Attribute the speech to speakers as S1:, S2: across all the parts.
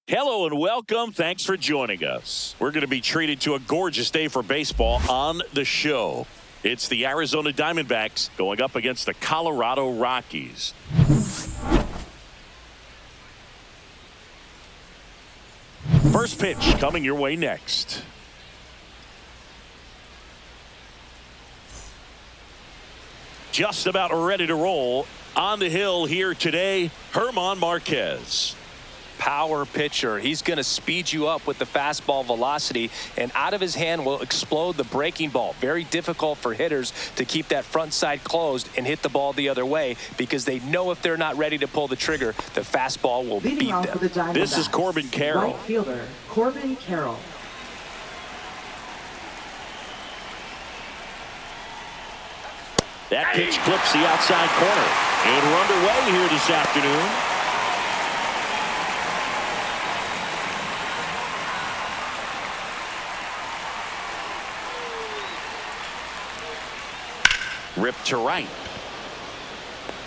S1: Hello and welcome. Thanks for joining us. We're going to be treated to a gorgeous day for baseball on the show. It's the Arizona Diamondbacks going up against the Colorado Rockies. First pitch coming your way next. Just about ready to roll. On the hill here today, Germán Márquez.
S2: Power pitcher. He's going to speed you up with the fastball velocity, and out of his hand will explode the breaking ball. Very difficult for hitters to keep that front side closed and hit the ball the other way, because they know if they're not ready to pull the trigger, the fastball will beat them.
S1: This is Corbin Carroll.
S3: Right fielder, Corbin Carroll.
S1: That pitch clips the outside corner. And we're underway here this afternoon. Ripped to right.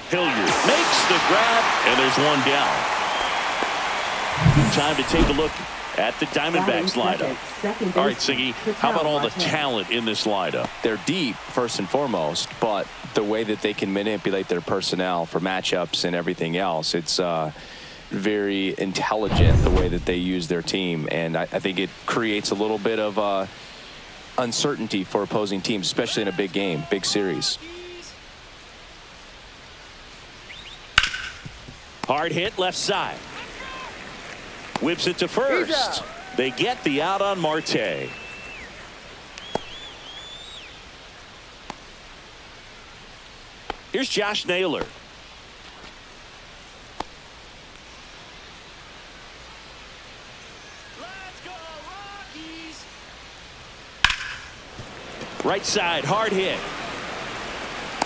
S1: Hilliard makes the grab, and there's one down. Time to take a look at the Diamondbacks lineup. All right, Siggy, how about all the talent in this lineup?
S2: They're deep, first and foremost, but the way that they can manipulate their personnel for matchups and everything else, it's very intelligent the way that they use their team, and I think it creates a little bit of uncertainty for opposing teams, especially in a big game, big series.
S1: Hard hit left side. Whips it to first. They get the out on Marte. Here's Josh Naylor.
S4: Let's go, Rockies!
S1: Right side, hard hit.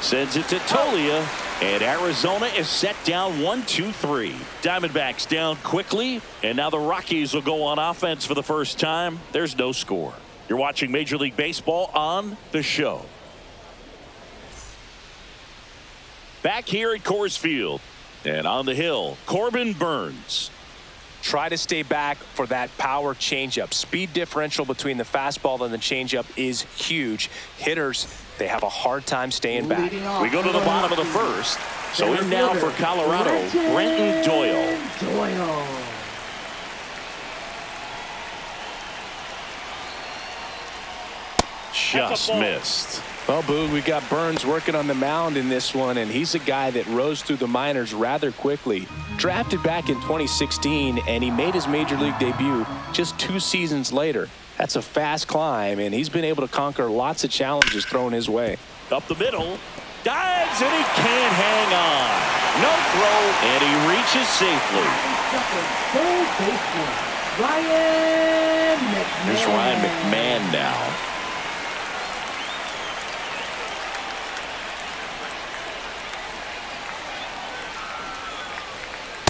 S1: Sends it to Tolia, and Arizona is set down 1-2-3. Diamondbacks down quickly, and now the Rockies will go on offense for the first time. There's no score. You're watching Major League Baseball on the show. Back here at Coors Field, and on the hill, Corbin Burnes.
S2: Try to stay back for that power changeup. Speed differential between the fastball and the changeup is huge. Hitters, they have a hard time staying back.
S1: We go to the bottom of the first. So in now for Colorado, Brenton Doyle. Just missed.
S2: Well, Boo, we got Burnes working on the mound in this one, and he's a guy that rose through the minors rather quickly. Drafted back in 2016, and he made his major league debut just 2 seasons later. That's a fast climb, and he's been able to conquer lots of challenges thrown his way.
S1: Up the middle, dives, and he can't hang on. No throw, and he reaches safely. Here's Ryan McMahon now.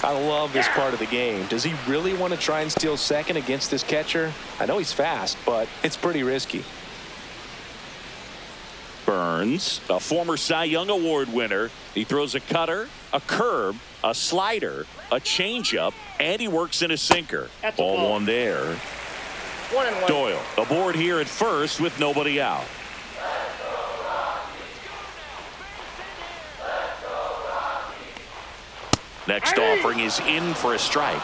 S2: I love this part of the game. Does he really want to try and steal second against this catcher? I know he's fast, but it's pretty risky.
S1: Burnes, a former Cy Young Award winner. He throws a cutter, a curve, a slider, a changeup, and he works in a sinker. Ball one there.
S4: 1-1.
S1: Doyle aboard here at first with nobody out. Next offering is in for a strike.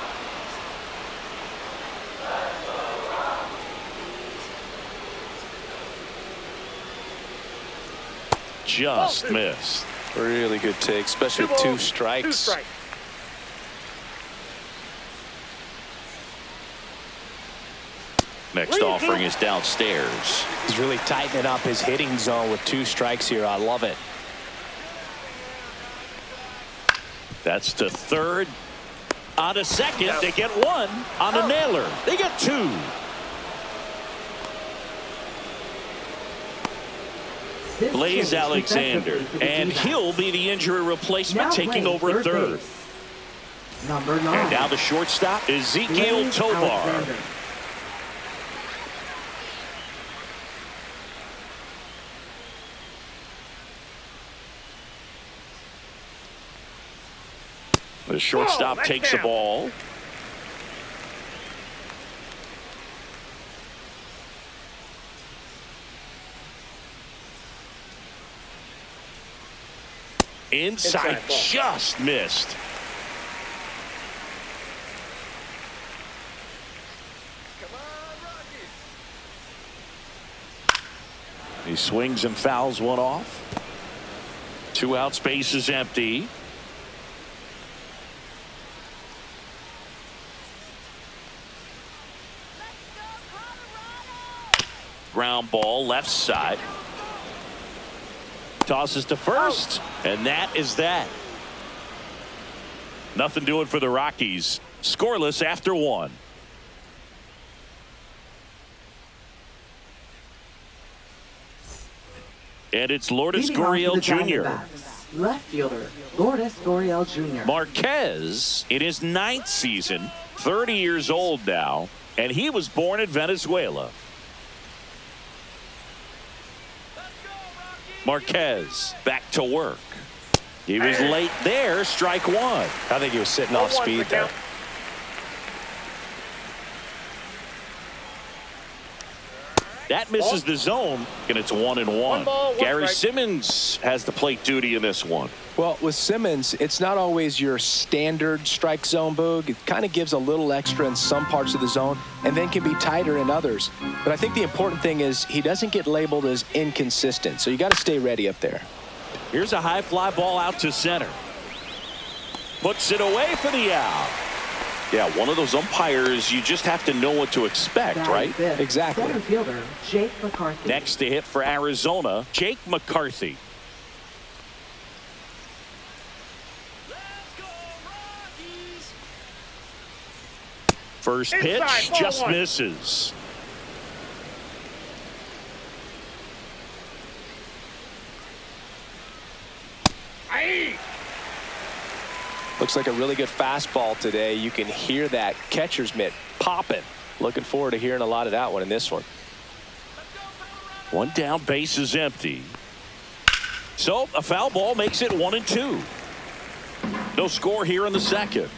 S1: Just missed.
S2: Really good take, especially with 2 strikes.
S4: 2 strikes.
S1: Next offering is downstairs.
S2: He's really tightening up his hitting zone with 2 strikes here. I love it.
S1: That's to third. On to second. They get 1. On to Naylor. They get 2. Blaze Alexander, and he'll be the injury replacement, taking over at third.
S3: Number 9.
S1: And now the shortstop, Ezekiel Tovar. The shortstop takes the ball. Inside,
S4: ball.
S1: just missed.
S4: Come on, Rockies.
S1: He swings and fouls one off. 2 outs, base is empty. Ground ball left side. Tosses to first, and that is that. Nothing doing for the Rockies. Scoreless after 1. And it's Lourdes
S3: Leading off
S1: Gurriel
S3: for the
S1: Jr.
S3: Diamondbacks, left fielder, Lourdes Gurriel Jr.
S1: Marquez in his 9th season, 30 years old now, and he was born in Venezuela. Marquez back to work. He was late there, strike 1.
S2: I think he was sitting off
S4: 0-1
S2: speed
S4: for
S2: there.
S4: count.
S1: That misses the zone, and it's 1-1.
S4: 1 ball, 1
S1: Gary
S4: strike.
S1: Simmons has the plate duty in this one.
S2: Well, with Simmons, it's not always your standard strike zone, Boog. It kind of gives a little extra in some parts of the zone and then can be tighter in others. But I think the important thing is he doesn't get labeled as inconsistent, so you got to stay ready up there.
S1: Here's a high fly ball out to center. Puts it away for the out. Yeah, one of those umpires, you just have to know what to expect,
S3: Batting
S1: right?
S3: fifth,
S2: Exactly.
S3: Center fielder, Jake McCarthy.
S1: Next to hit for Arizona, Jake McCarthy.
S4: Let's go, Rockies.
S1: First
S4: Inside,
S1: pitch
S4: ball
S1: just
S4: 1.
S1: misses.
S4: Aye.
S2: Looks like a really good fastball today. You can hear that catcher's mitt popping. Looking forward to hearing a lot of that one in this one.
S1: One down, base is empty. So a foul ball makes it 1-2. No score here in the second.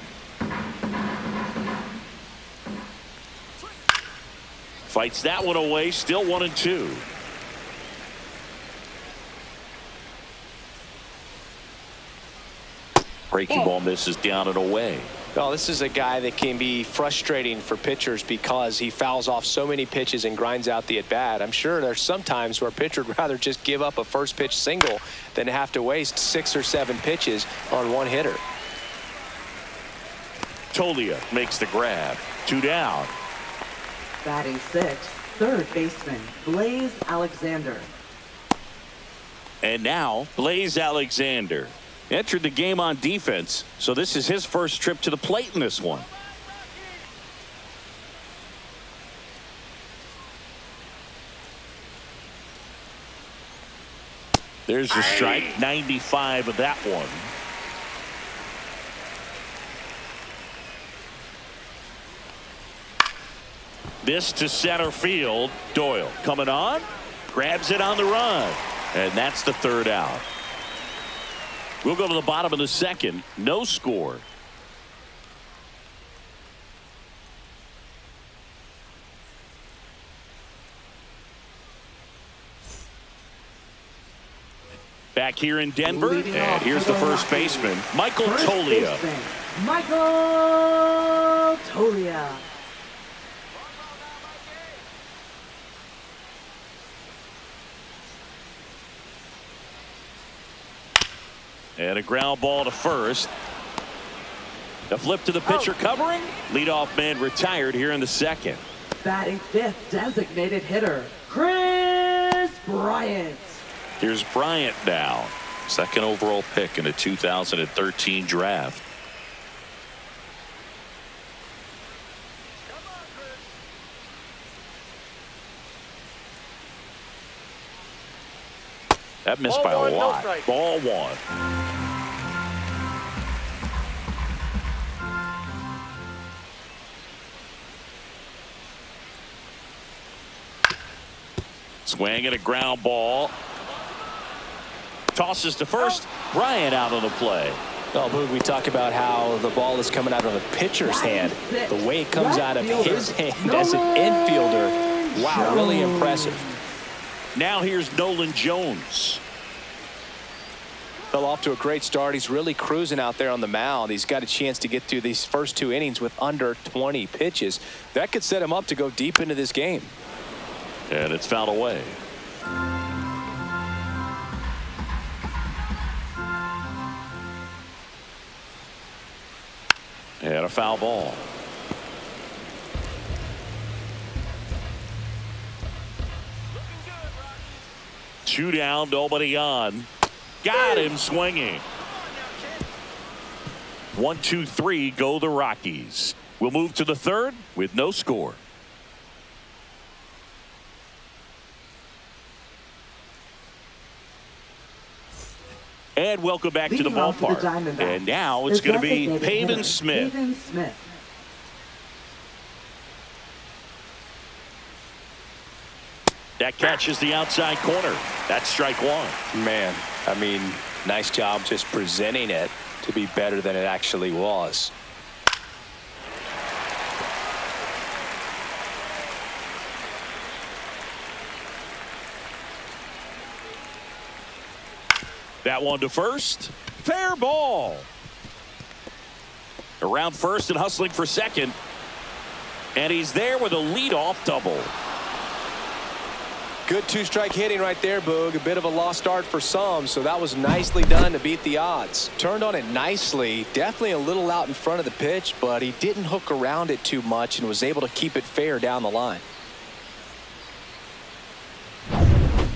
S1: Fights that one away, still 1-2. Breaking ball misses down and away.
S2: Well, this is a guy that can be frustrating for pitchers because he fouls off so many pitches and grinds out the at-bat. I'm sure there's some times where a pitcher would rather just give up a first pitch single than have to waste 6 or 7 pitches on one hitter.
S1: Tolia makes the grab. 2 down.
S3: Batting sixth, third baseman, Blaze Alexander.
S1: And now Blaze Alexander entered the game on defense, so this is his first trip to the plate in this one. There's the strike, 95 of that one. This to center field. Doyle coming on, grabs it on the run, and that's the 3rd out. We'll go to the bottom of the second. No score. Back here in Denver,
S3: Leading
S1: and
S3: off
S1: here's
S3: for
S1: the
S3: the
S1: first
S3: Rockies.
S1: baseman, Michael
S3: First
S1: Tolia.
S3: baseman, Michael Tolia.
S1: And a ground ball to first. A flip to the pitcher covering. Leadoff man retired here in the second.
S3: Batting fifth, designated hitter, Chris Bryant.
S1: Here's Bryant now. Second overall pick in the 2013 draft. That missed
S4: Ball
S1: by a
S4: one, no
S1: lot.
S4: strike.
S1: Ball 1. Swing and a ground ball. Tosses to first. Bryant out on the play.
S2: Well, Boog, we talk about how the ball is coming out of a pitcher's hand. The way it comes out of his hand as an infielder, wow, really impressive.
S1: Now here's Nolan Jones.
S2: Well, off to a great start. He's really cruising out there on the mound. He's got a chance to get through these first 2 innings with under 20 pitches. That could set him up to go deep into this game.
S1: And it's fouled away. And a foul ball. Two down, nobody on. Got him swinging. 1, 2, 3 go the Rockies. We'll move to the third with no score. And welcome back to the
S3: Leading off for the
S1: ballpark.
S3: Diamondbacks,
S1: And now it's going to be
S3: designated
S1: Pavin
S3: hitter,
S1: Smith.
S3: Pavin Smith.
S1: That catches the outside corner. That's strike one.
S2: Man, I mean, nice job just presenting it to be better than it actually was.
S1: That one to first. Fair ball. Around first and hustling for second. And he's there with a leadoff double.
S2: Good two-strike hitting right there, Boog. A bit of a lost start for some, so that was nicely done to beat the odds. Turned on it nicely. Definitely a little out in front of the pitch, but he didn't hook around it too much and was able to keep it fair down the line.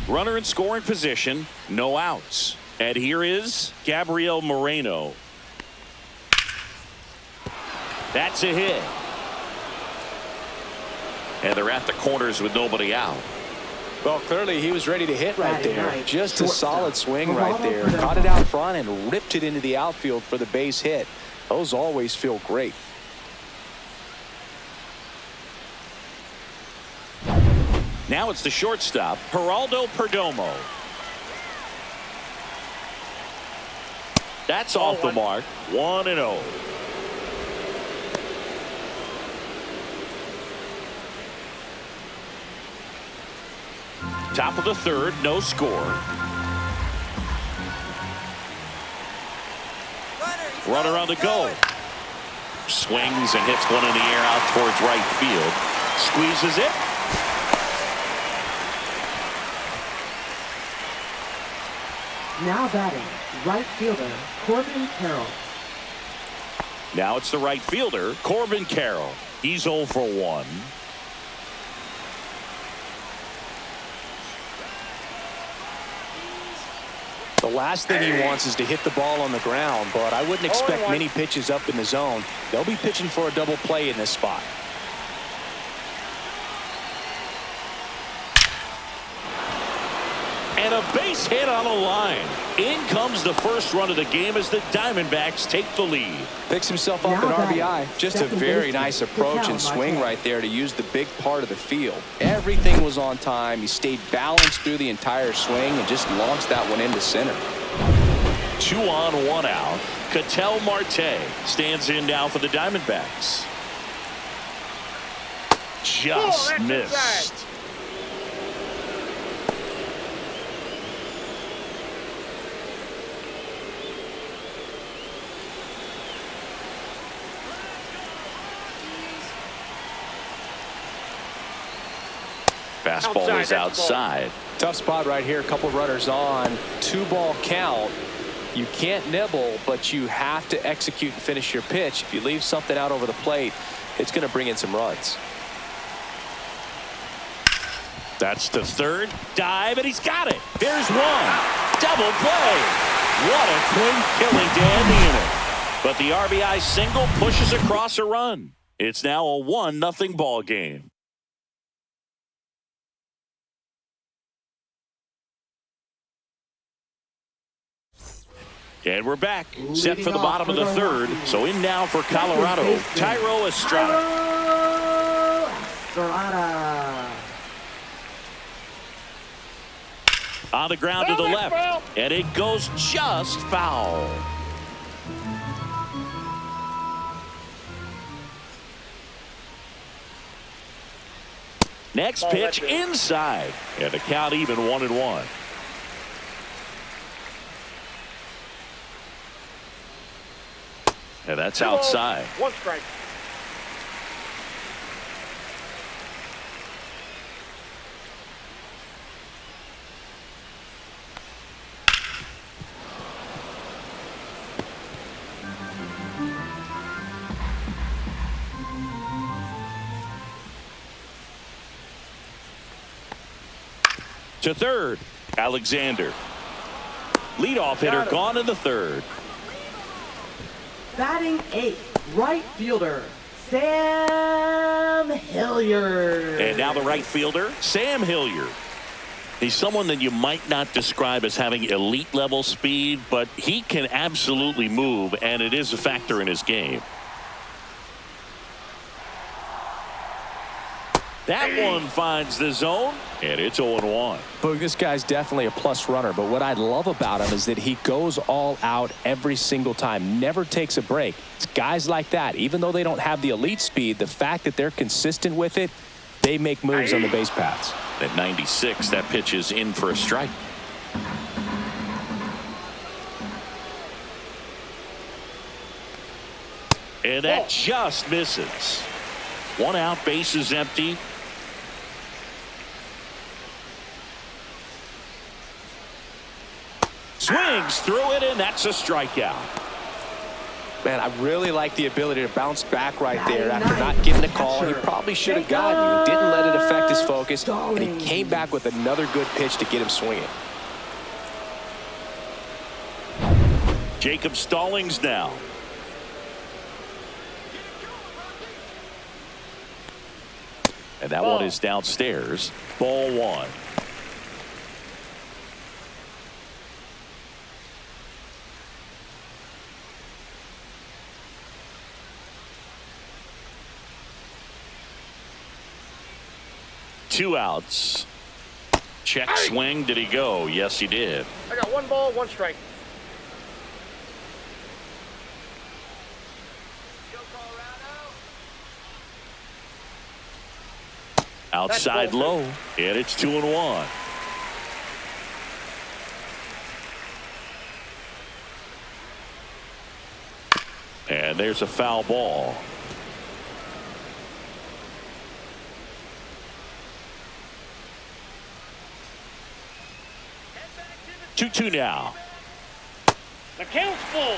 S1: Runner in scoring position. No outs. And here is Gabriel Moreno. That's a hit. And they're at the corners with nobody out.
S2: Well, clearly he was ready to hit right there.
S3: Right.
S2: Just a
S3: Shortstop.
S2: solid swing right there.
S3: Bravo.
S2: Caught it out front and ripped it into the outfield for the base hit. Those always feel great.
S1: Now it's the shortstop, Geraldo Perdomo. That's off the mark. 1-0. Top of the third, no score. Runner on the go. Swings and hits one in the air out towards right field. Squeezes it.
S3: Now batting, right fielder, Corbin Carroll.
S1: Now it's the right fielder, Corbin Carroll. He's 0 for 1.
S2: The last thing he wants is to hit the ball on the ground, but I wouldn't expect many pitches up in the zone. They'll be pitching for a double play in this spot.
S1: And a base hit on a line. In comes the first run of the game as the Diamondbacks take the lead.
S2: Picks himself up
S3: Now
S2: an
S3: batting,
S2: RBI. Just a
S3: second
S2: very
S3: baseman,
S2: nice approach and swing
S3: Marte.
S2: right there to use the big part of the field. Everything was on time. He stayed balanced through the entire swing and just launched that one into center.
S1: 2 on, 1 out. Ketel Marte stands in now for the Diamondbacks. Just
S4: that's
S1: missed.
S4: inside.
S1: Fastball is
S4: Outside, that's the ball.
S1: outside.
S2: Tough spot right here. A couple runners on. 2-ball count. You can't nibble, but you have to execute and finish your pitch. If you leave something out over the plate, it's going to bring in some runs.
S1: That's the third dive, and he's got it. There's one. Double play. What a clean killing dandy in it. But the RBI single pushes across a run. It's now a 1-0 ball game. And we're back, set for the bottom of the third. So in now for Colorado, Tyro Estrada.
S3: Tyro Estrada.
S1: On the ground to the left, and it goes just foul. Next pitch inside, and the count even 1-1. And that's
S4: 2 balls,
S1: outside.
S4: 1 strike.
S1: To third, Alexander. Leadoff hitter gone in the third.
S3: Batting 8th, right fielder, Sam Hilliard.
S1: And now the right fielder, Sam Hilliard. He's someone that you might not describe as having elite level speed, but he can absolutely move, and it is a factor in his game. That one finds the zone, and it's 0-1.
S2: Boog, this guy's definitely a plus runner, but what I love about him is that he goes all out every single time, never takes a break. It's guys like that, even though they don't have the elite speed, the fact that they're consistent with it, they make moves on the base paths.
S1: At 96, that pitch is in for a strike. And that just misses. 1 out, base is empty. Swings through it, and that's a strikeout.
S2: Man, I really like the ability to bounce back right there after not getting a call. He probably should have gotten you. He didn't let it affect his focus, and he came back with another good pitch to get him swinging.
S1: Jacob Stallings now. And that one is downstairs. Ball 1. Two outs. Check swing. Did he go? Yes, he did.
S4: I got 1 ball, 1 strike.
S1: Outside low, and it's 2-1. And there's a foul ball. Head back to the 2-2 now.
S4: The count's full.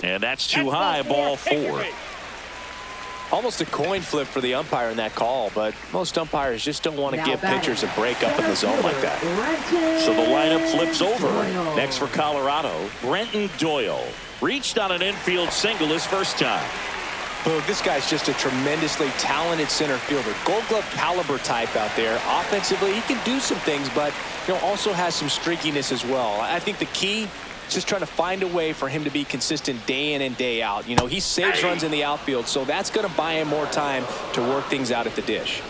S1: And that's too high, ball 4.
S2: Almost a coin flip for the umpire in that call, but most umpires just don't want to give pitchers a break up in the zone like that.
S1: So the lineup flips over. Next for Colorado, Brenton Doyle. Reached on an infield single his first time.
S2: Boog, this guy's just a tremendously talented center fielder. Gold Glove caliber type out there. Offensively, he can do some things, but also has some streakiness as well. I think the key is just trying to find a way for him to be consistent day in and day out. He saves runs in the outfield, so that's going to buy him more time to work things out at the dish.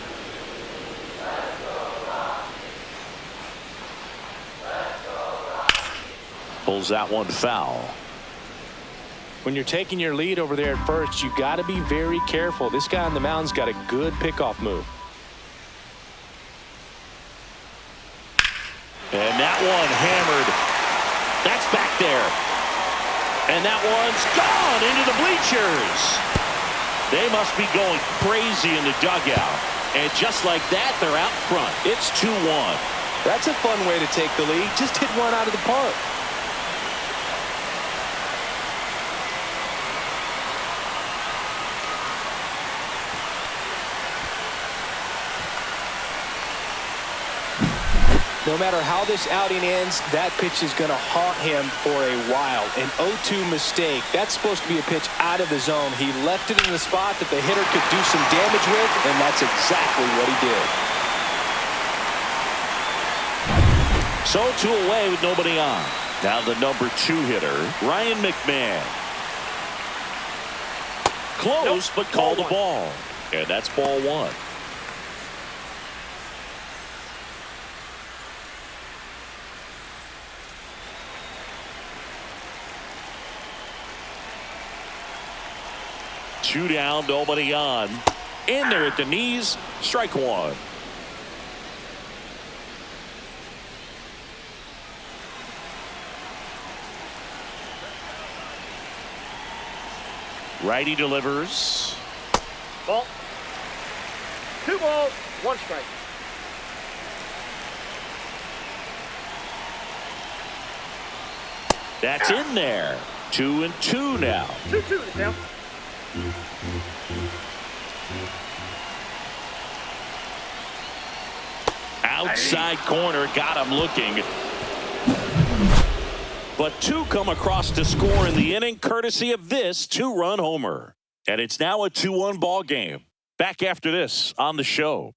S1: Pulls that one foul.
S2: When you're taking your lead over there at first, you got to be very careful. This guy on the mound's got a good pickoff move.
S1: And that one hammered. That's back there. And that one's gone into the bleachers. They must be going crazy in the dugout. And just like that, they're out front. It's 2-1.
S2: That's a fun way to take the lead. Just hit one out of the park. No matter how this outing ends, that pitch is going to haunt him for a while. An 0-2 mistake. That's supposed to be a pitch out of the zone. He left it in the spot that the hitter could do some damage with, and that's exactly what he did.
S1: So 2 away with nobody on. Now the number 2 hitter, Ryan McMahon. Close, but called a ball. And that's ball 1. Two down, nobody on. In there at the knees, strike 1. Righty delivers.
S4: Ball. 2 balls, 1 strike.
S1: That's in there. 2-2 now.
S4: 2-2 to count.
S1: Outside corner, got him looking. But 2 come across to score in the inning, courtesy of this 2-run homer. And it's now a 2-1 ball game. Back after this on the show.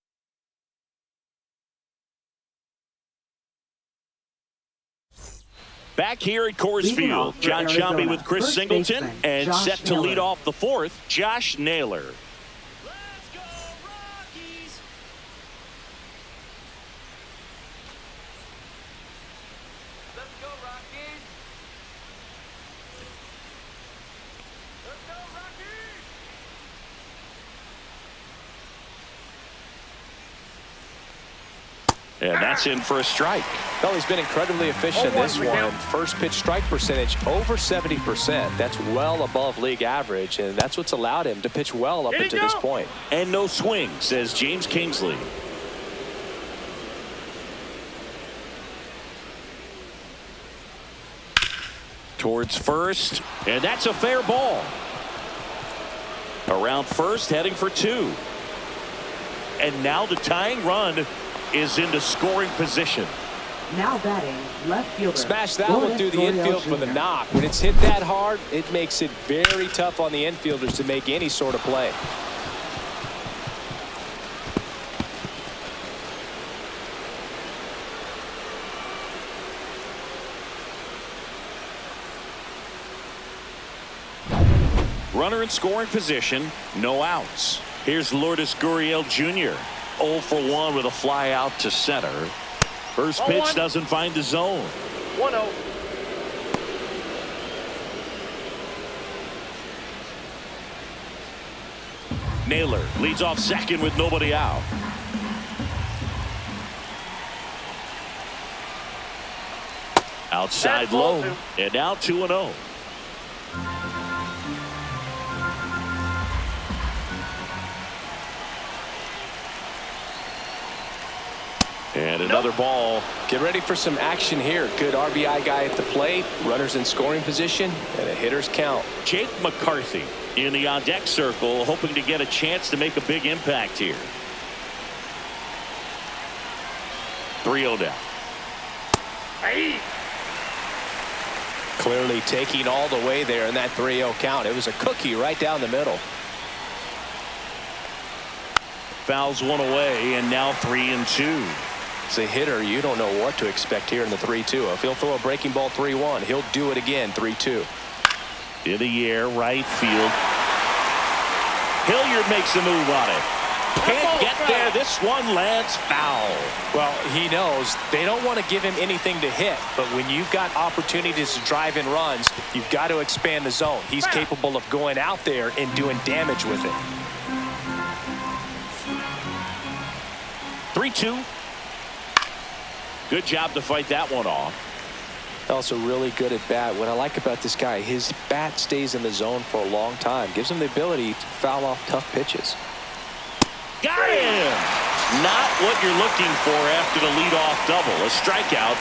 S1: Back here at Coors
S3: Leading
S1: Field,
S3: off for
S1: John
S3: Arizona,
S1: Sciambi with Chris
S3: first
S1: Singleton,
S3: baseman,
S1: and
S3: Josh
S1: set to lead
S3: Naylor.
S1: off the 4th, Josh Naylor.
S5: Let's go, Rockies! Let's go, Rockies! Let's go, Rockies!
S1: And that's in for a strike.
S2: Well, he's been incredibly efficient in this one. First pitch strike percentage over 70%. That's well above league average, and that's what's allowed him to pitch well up until this point.
S1: And no swing, says James Kingsley. Towards first, and that's a fair ball. Around first, heading for 2. And now the tying run is into scoring position.
S3: Now batting, left fielder.
S2: Smash that one
S3: Lourdes
S2: through the
S3: Gurriel
S2: infield for the
S3: Jr.
S2: knock. When it's hit that hard, it makes it very tough on the infielders to make any sort of play.
S1: Runner in scoring position, no outs. Here's Lourdes Gurriel Jr. 0 for 1 with a fly out to center. First pitch
S4: 0-1.
S1: doesn't find the zone.
S4: 1-0.
S1: Naylor leads off second with nobody out. Outside
S4: That's ball
S1: low,
S4: 2.
S1: and now 2-0. And another ball.
S2: Get ready for some action here. Good RBI guy at the plate. Runners in scoring position, and a hitter's count.
S1: Jake McCarthy in the on-deck circle, hoping to get a chance to make a big impact here. 3-0 down.
S4: Hey.
S2: Clearly taking all the way there in that 3-0 count. It was a cookie right down the middle.
S1: Fouls one away, and now 3-2.
S2: As a hitter, you don't know what to expect here in the 3-2. If he'll throw a breaking ball 3-1, he'll do it again 3-2.
S1: In the air, right field. Hilliard makes a move on it. Can't get there. This one lands foul.
S2: Well, he knows they don't want to give him anything to hit, but when you've got opportunities to drive in runs, you've got to expand the zone. He's capable of going out there and doing damage with it.
S1: 3-2. Good job to fight that one off.
S2: Also really good at bat. What I like about this guy, his bat stays in the zone for a long time. Gives him the ability to foul off tough pitches.
S1: Got him! Not what you're looking for after the leadoff double. A strikeout,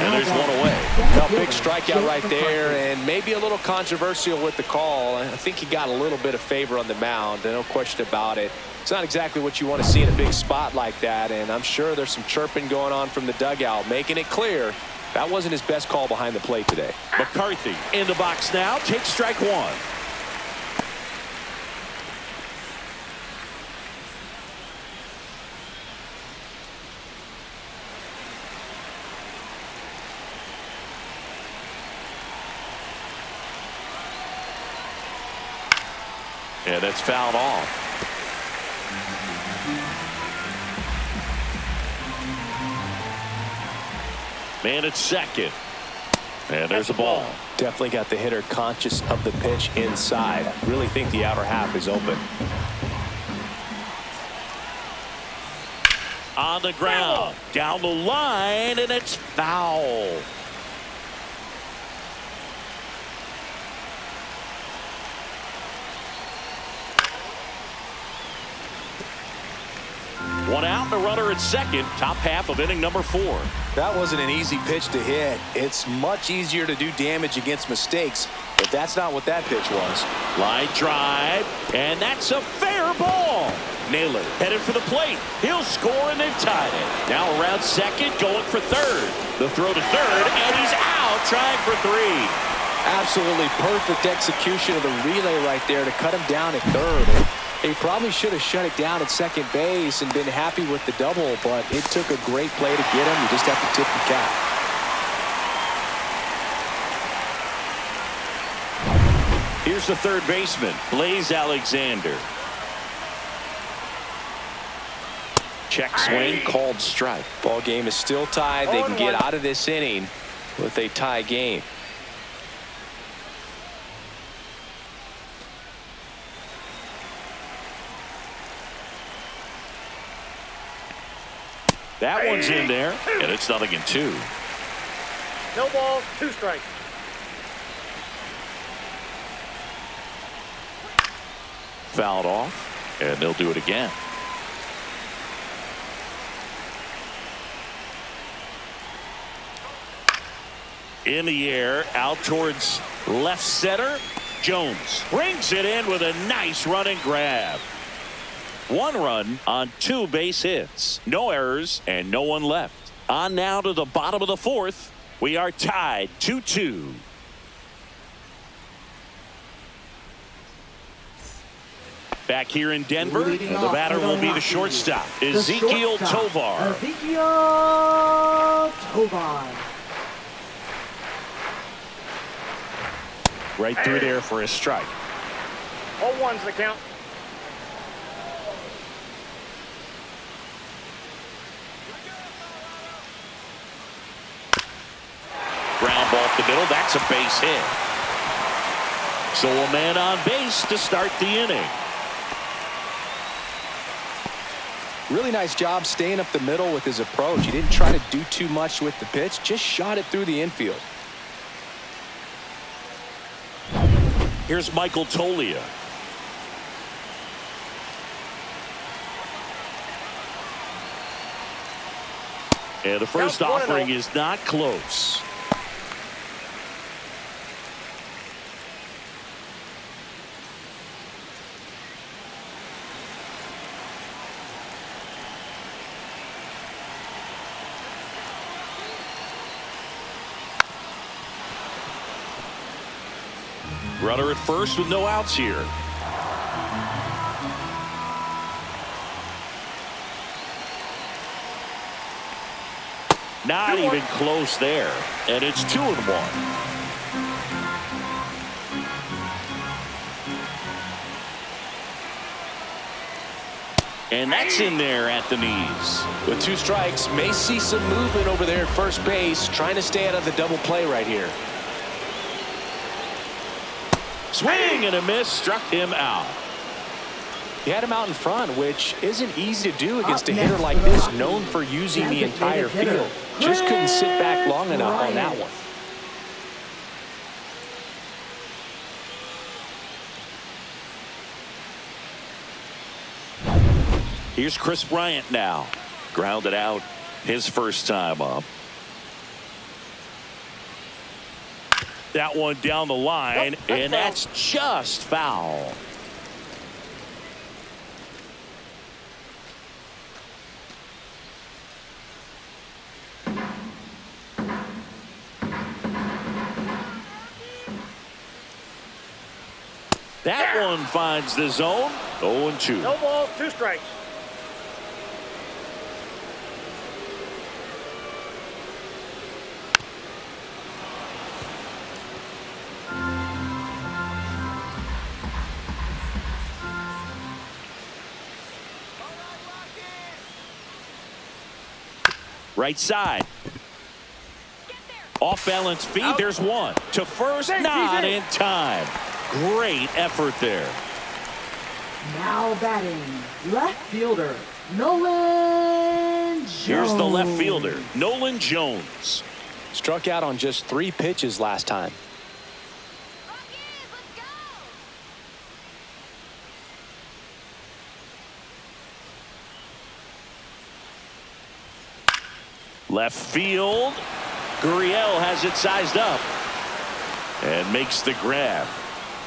S1: and there's one away.
S2: Well, big strikeout right there, and maybe a little controversial with the call. I think he got a little bit of favor on the mound. No question about it. It's not exactly what you want to see in a big spot like that, and I'm sure there's some chirping going on from the dugout, making it clear that wasn't his best call behind the plate today.
S1: McCarthy in the box now. Takes strike 1. And that's fouled off. Man at second. And there's a ball.
S2: Definitely got the hitter conscious of the pitch inside. Really think the outer half is open.
S1: On the ground. Down the line, and it's foul. One out and a runner at second. Top half of inning number 4.
S6: That wasn't an easy pitch to hit. It's much easier to do damage against mistakes, but that's not what that pitch was.
S1: Line drive, and that's a fair ball. Naylor headed for the plate. He'll score, and they've tied it. Now around second, going for third. The throw to third, and he's out, trying for 3.
S6: Absolutely perfect execution of the relay right there to cut him down at third. He probably should have shut it down at second base and been happy with the double, but it took a great play to get him. You just have to tip the cap.
S1: Here's the third baseman, Blaze Alexander. Check swing, called strike.
S6: Ball game is still tied. They can get out of this inning with a tie game.
S1: That one's in there, and it's 0-2.
S4: No balls, 2 strikes.
S1: Fouled off, and they'll do it again. In the air, out towards left center. Jones brings it in with a nice running grab. 1 run on 2 base hits. No errors and no one left. On now to the bottom of the 4th. We are tied 2-2. Back here in Denver, the batter will be the shortstop, Ezekiel Tovar.
S3: Ezekiel Tovar.
S1: Right through there for a strike.
S4: 0-1's the count.
S1: Ground ball up the middle. That's a base hit. So a man on base to start the inning.
S6: Really nice job staying up the middle with his approach. He didn't try to do too much with the pitch, just shot it through the infield.
S1: Here's Michael Tolia. And the first offering is not close. Runner at first with no outs here. Not even close there. And it's 2-1. And that's in there at the knees.
S6: With 2 strikes, may see some movement over there at first base, trying to stay out of the double play right here.
S1: Swing and a miss, struck him out.
S6: He had him out in front, which isn't easy to do against a hitter like this, known for using the entire field. Just couldn't sit back long enough on that one.
S1: Here's Chris Bryant now. Grounded out his first time up. That one down the line, and that's just foul. That one finds the zone. 0-2.
S4: No balls, 2 strikes.
S1: Right side. Off balance feed. There's one. To first, not in time. Great effort there.
S3: Now batting, left fielder, Nolan Jones.
S1: Here's the left fielder, Nolan Jones.
S6: Struck out on just 3 pitches last time.
S1: Left field. Gurriel has it sized up and makes the grab.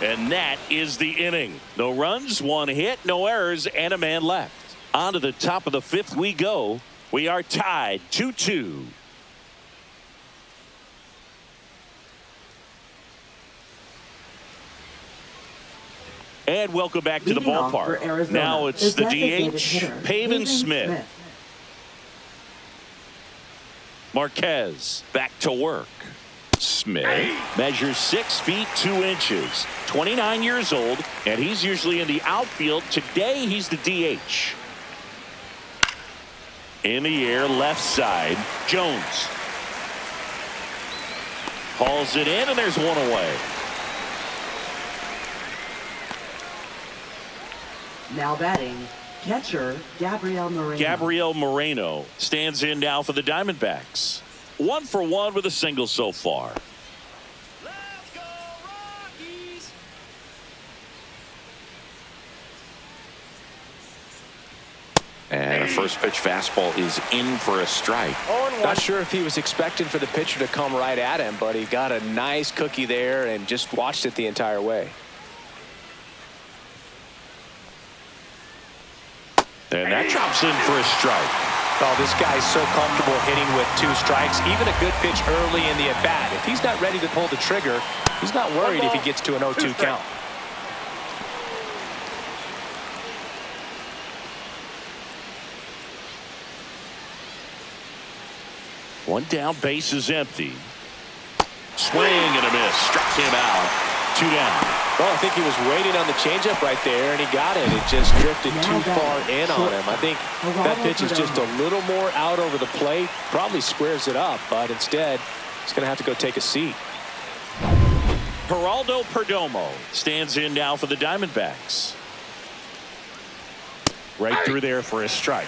S1: And that is the inning. No runs, 1 hit, no errors, and a man left. On to the top of the 5th we go. We are tied 2-2. And welcome back to the
S3: Leading off for
S1: ballpark.
S3: Arizona,
S1: Now it's the
S3: designated
S1: DH,
S3: hitter,
S1: Pavin Smith. Marquez back to work. Smith measures 6 feet 2 inches, 29 years old, and he's usually in the outfield. Today he's the DH. In the air, left side, Jones hauls it in, and there's one away.
S3: Now batting, catcher Gabriel Moreno.
S1: Gabriel Moreno stands in now for the Diamondbacks. 1 for 1 with a single so far.
S5: Let's go, Rockies!
S7: And a first pitch fastball is in for a strike.
S4: 0-1.
S6: Not sure if he was expecting for the pitcher to come right at him, but he got a nice cookie there and just watched it the entire way.
S1: And that drops in for a strike.
S6: Oh, this guy's so comfortable hitting with 2 strikes. Even a good pitch early in the at-bat. If he's not ready to pull the trigger, he's not worried if he gets to an 0-2 count.
S1: One down, base is empty. Swing and a miss. Struck him out. 2 down.
S6: Well, I think he was waiting on the changeup right there, and he got it. It just drifted too far in on him. I think that pitch is just a little more out over the plate. Probably squares it up, but instead, he's going to have to go take a seat.
S1: Geraldo Perdomo stands in now for the Diamondbacks. Right through there for a strike.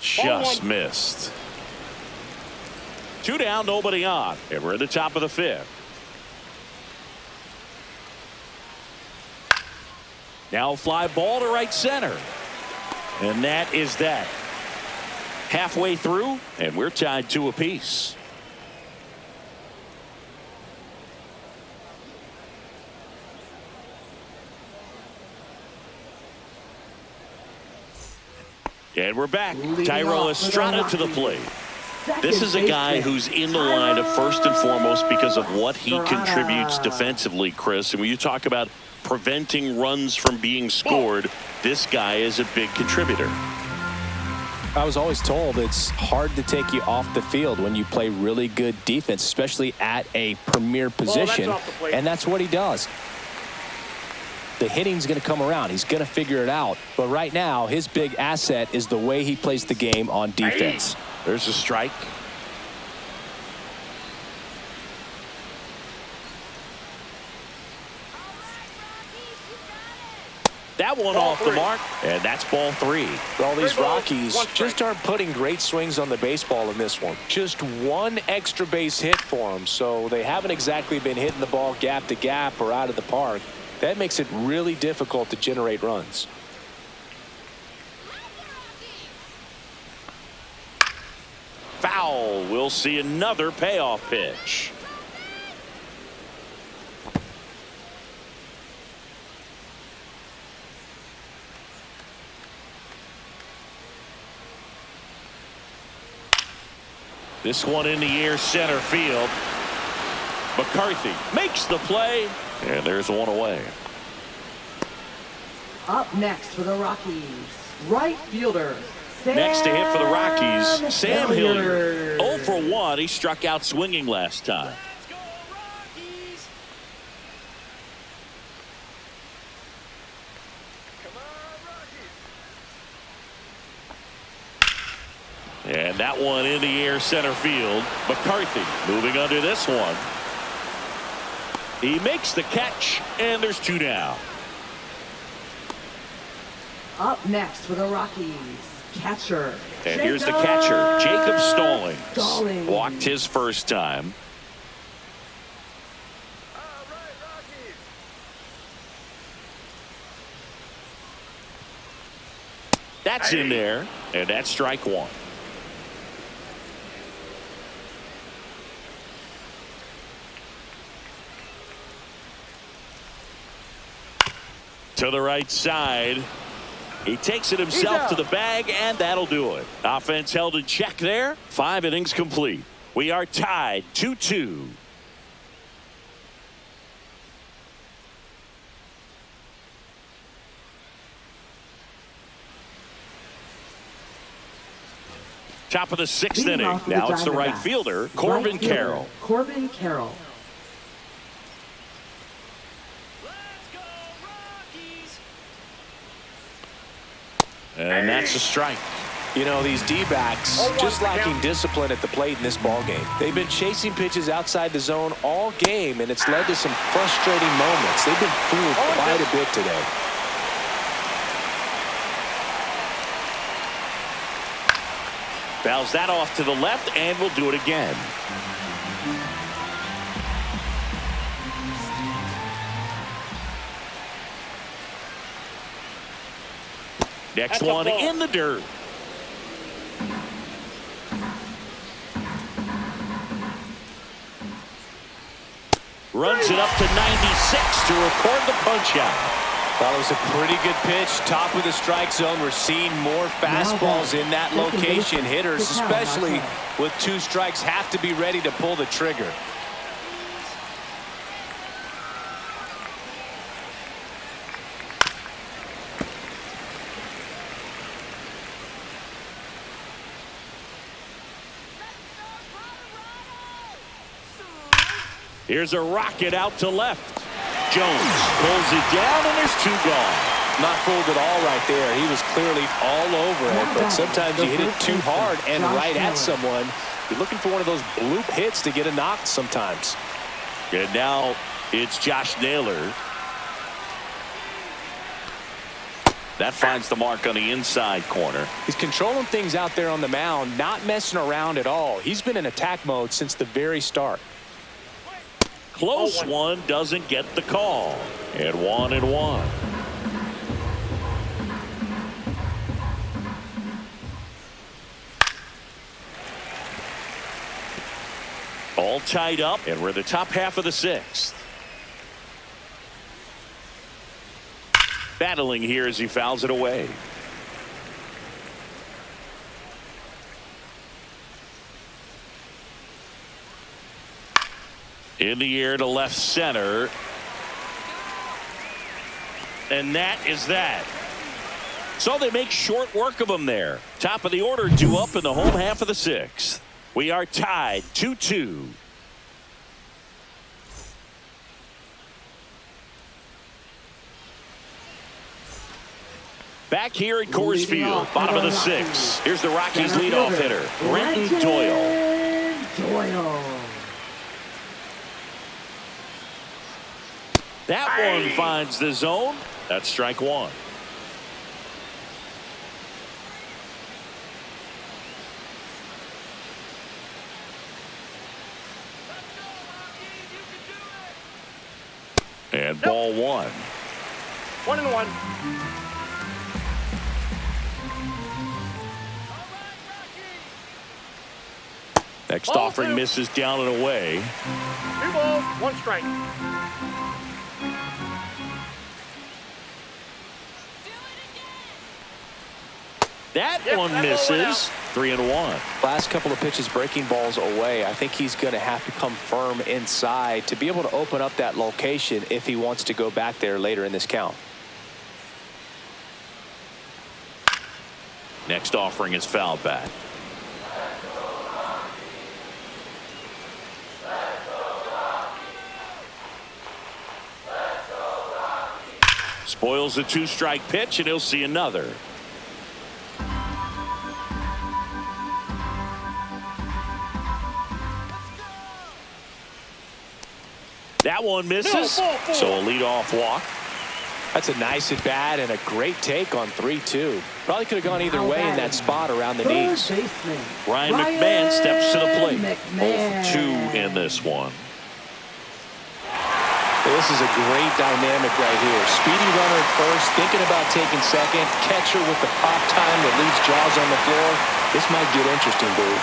S1: Just missed. 2 down, nobody on, and we're at the top of the 5th. Now fly ball to right center, and that is that. Halfway through, and we're tied 2 apiece. And we're back. Thairo Estrada to the plate. This is a guy who's in the lineup first and foremost because of what he contributes defensively, Chris. And when you talk about preventing runs from being scored, this guy is a big contributor.
S6: I was always told it's hard to take you off the field when you play really good defense, especially at a premier position. And that's what he does. The hitting's going to come around. He's going to figure it out. But right now, his big asset is the way he plays the game on defense.
S1: There's a strike. That one off the mark, and that's ball 3.
S6: All these Rockies just aren't putting great swings on the baseball in this one. Just 1 extra base hit for them, so they haven't exactly been hitting the ball gap to gap or out of the park. That makes it really difficult to generate runs.
S1: Foul. We'll see another payoff pitch. This one in the air, center field. McCarthy makes the play, and there's one away.
S3: Up next for the Rockies, right fielder.
S1: Next to hit for the Rockies, Sam Hilliard. 0 for 1. He struck out swinging last time.
S5: Let's go, Rockies! Come on, Rockies!
S1: And that one in the air, center field. McCarthy moving under this one. He makes the catch, and there's 2 down.
S3: Up next for the Rockies, catcher.
S1: And here's the catcher, Jacob Stallings.
S3: Stallings.
S1: Walked his first time. That's in there, and that's strike one. To the right side. He takes it himself to the bag, and that'll do it. Offense held in check there. 5 innings complete. We are tied 2-2. Top of the 6th
S3: Leading
S1: inning.
S3: off for
S1: Now it's the right
S3: Diamondbacks.
S1: fielder, Corbin
S3: Right fielder,
S1: Carroll.
S3: Corbin Carroll.
S5: Let's go, Rockies.
S1: And that's a strike.
S6: You know, these D-backs
S4: Oh,
S6: just
S4: one
S6: lacking
S4: down.
S6: discipline at the plate in this ballgame. They've been chasing pitches outside the zone all game, and it's led to some frustrating moments. They've been fooled
S4: Oh,
S6: quite
S4: one.
S6: a bit today.
S1: Fouls that off to the left, and we'll do it again. Next
S4: That's a
S1: one
S4: ball.
S1: in the dirt. Runs it up to 96 to record the punch out.
S6: Well, it was a pretty good pitch. Top of the strike zone. We're seeing more fastballs in that location. Hitters, especially with 2 strikes, have to be ready to pull the trigger.
S1: Here's a rocket out to left. Jones pulls it down, and there's 2 gone.
S6: Not fooled at all right there. He was clearly all over it, but sometimes you hit it too hard and right at someone. You're looking for one of those bloop hits to get a knock sometimes.
S1: And now it's Josh Naylor. That finds the mark on the inside corner.
S6: He's controlling things out there on the mound, not messing around at all. He's been in attack mode since the very start.
S1: Close one, doesn't get the call. And 1-1. All tied up, and we're the top half of the 6th. Battling here as he fouls it away. In the air to left center. And that is that. So they make short work of him there. Top of the order, 2 up in the home half of the 6th. We are tied 2-2. Back here at Coors Field, bottom of the 6th. Here's the Rockies leadoff hitter, Brenton Doyle. That one finds the zone. That's strike 1. And ball 1.
S4: 1-1.
S1: Next
S4: Ball
S1: offering
S4: 2.
S1: misses down and away.
S4: 2 balls, 1 strike.
S1: That
S4: Yep,
S1: one
S4: that ball went
S1: misses. 3-1.
S6: Last couple of pitches breaking balls away. I think he's going to have to come firm inside to be able to open up that location if he wants to go back there later in this count.
S1: Next offering is fouled back. Spoils the 2-strike pitch, and he'll see another. That one misses.
S4: No, ball 4.
S1: So a leadoff walk.
S6: That's a nice at bat and a great take on 3-2. Probably could have gone either way in that spot around the knees.
S1: Ryan McMahon steps to the plate. 0
S3: McMahon.
S1: for 2 in this one.
S6: This is a great dynamic right here. Speedy runner at first, thinking about taking second. Catcher with the pop time that leaves Jaws on the floor. This might get interesting, Boo.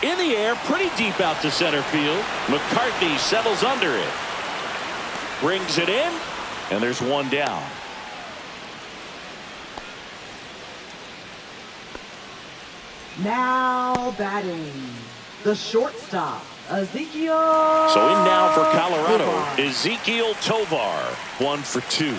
S1: In the air, pretty deep out to center field. McCarthy settles under it. Brings it in, and there's one down.
S3: Now batting, the shortstop, Ezekiel.
S1: So in now for Colorado,
S3: Tovar.
S1: Ezekiel Tovar, 1 for 2.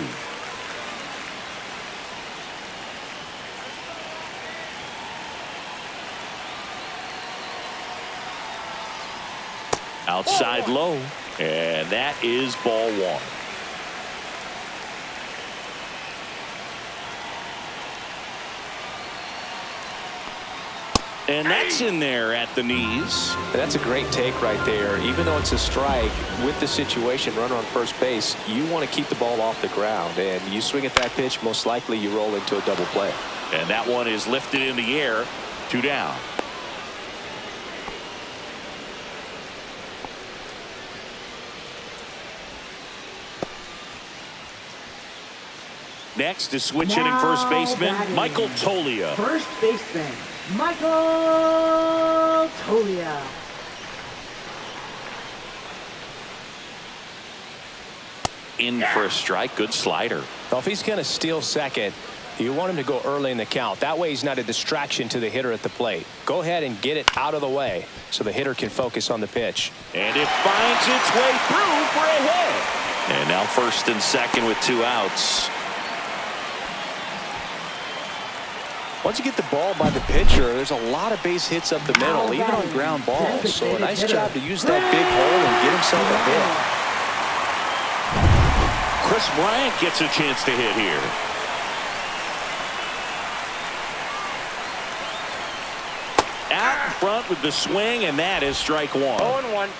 S1: Outside low, and that is ball 1. And that's in there at the knees.
S6: That's a great take right there. Even though it's a strike, with the situation, runner on first base, you want to keep the ball off the ground. And you swing at that pitch, most likely you roll into a double play.
S1: And that one is lifted in the air. 2 down. Next is switch hitting first baseman
S3: batting,
S1: Michael Toglia.
S3: First baseman, Michael Toglia.
S1: In for a strike. Good slider.
S6: Well, if he's going to steal second, you want him to go early in the count. That way he's not a distraction to the hitter at the plate. Go ahead and get it out of the way so the hitter can focus on the pitch.
S1: And it finds its way through for a hit. And now first and second with 2 outs.
S6: Once you get the ball by the pitcher, there's a lot of base hits up the middle, even on ground balls. So a nice job to use that big hole and get himself a hit.
S1: Chris Bryant gets a chance to hit here. Out in front with the swing, and that is strike 1.
S4: 0-1.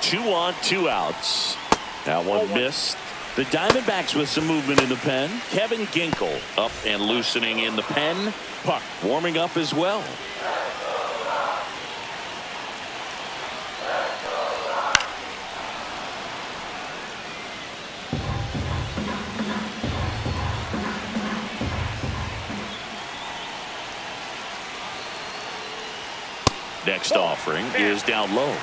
S1: Two on, 2 outs. That one missed. The Diamondbacks with some movement in the pen. Kevin Ginkel up and loosening in the pen. Puck warming up as well. Next offering is down low.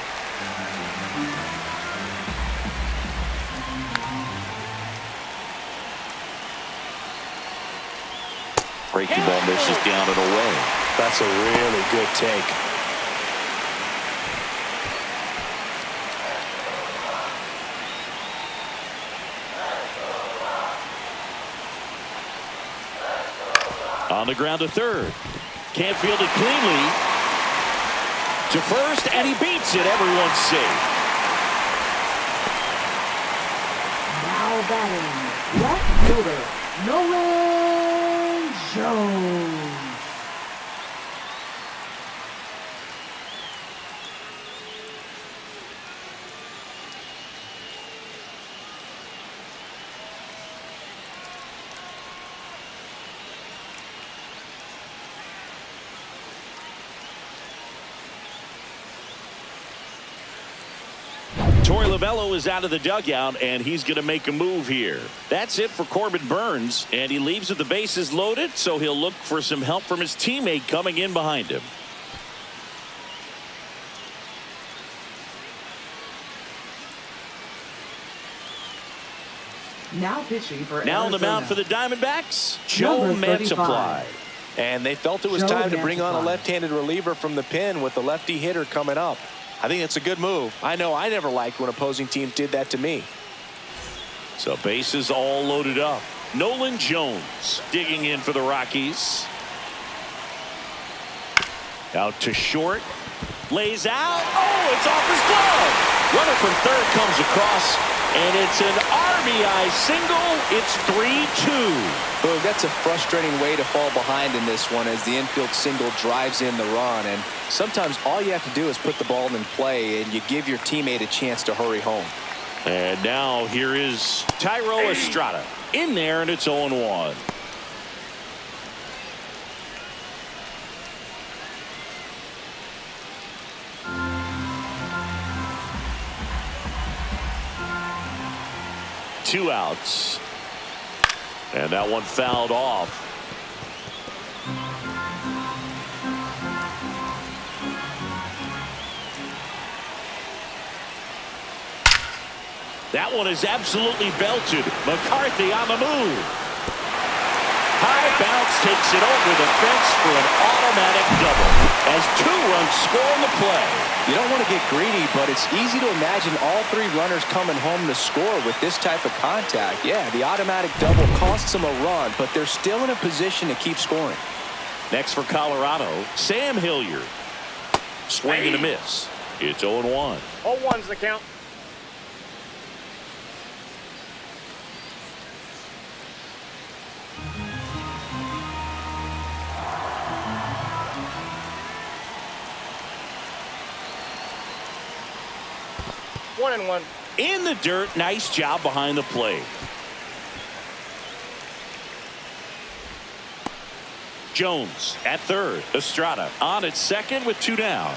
S1: Breaking ball misses down and away.
S6: That's a really good take.
S1: On the ground to third. Can't field it cleanly. To first, and he beats it. Everyone's safe.
S3: Now batting, left fielder, Nolan Jones.
S1: Torey Lovullo is out of the dugout, and he's going to make a move here. That's it for Corbin Burns, and he leaves with the bases loaded, so he'll look for some help from his teammate coming in behind him.
S3: Now pitching for
S1: Now on the
S3: Arizona.
S1: mound for the Diamondbacks, Joe
S3: Number 35.
S1: Mantiply.
S6: And they felt it was
S3: Joe
S6: time to bring on a
S3: Mantiply.
S6: left-handed reliever from the pen with the lefty hitter coming up. I think it's a good move. I know I never liked when opposing teams did that to me.
S1: So bases all loaded up. Nolan Jones digging in for the Rockies. Out to short. Lays out. Oh, it's off his glove. Runner from third comes across, and it's an RBI single. It's 3-2.
S6: Boog, that's a frustrating way to fall behind in this one as the infield single drives in the run. And sometimes all you have to do is put the ball in play, and you give your teammate a chance to hurry home.
S1: And now here is Thairo Estrada in there, and it's 0-1. Two outs. And that one fouled off. That one is absolutely belted. McCarthy on the move. High bounce takes it over the fence for an automatic double as 2 runs score in the play.
S6: You don't want to get greedy, but it's easy to imagine all 3 runners coming home to score with this type of contact. Yeah, the automatic double costs them a run, but they're still in a position to keep scoring.
S1: Next for Colorado, Sam Hilliard. Swing and a miss. It's 0-1.
S4: 0-1's the count. One and one.
S1: In the dirt, nice job behind the plate. Jones at third. Estrada on at second with 2 down.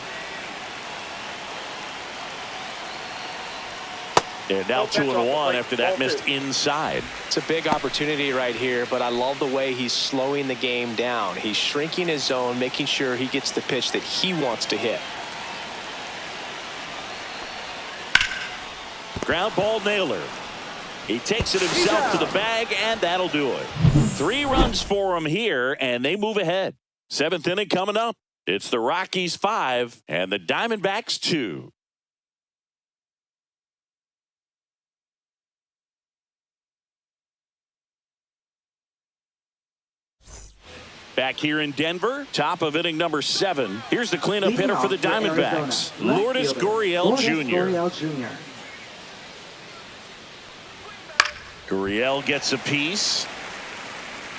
S1: And now 2-1 after that missed inside.
S6: It's a big opportunity right here, but I love the way he's slowing the game down. He's shrinking his zone, making sure he gets the pitch that he wants to hit.
S1: Ground ball nailer. He takes it himself to the bag, and that'll do it. 3 runs for him here, and they move ahead. 7th inning coming up. It's the Rockies 5 and the Diamondbacks 2. Back here in Denver, top of inning number 7. Here's the cleanup hitter for the Diamondbacks, Lourdes Gurriel Jr. Gurriel gets a piece.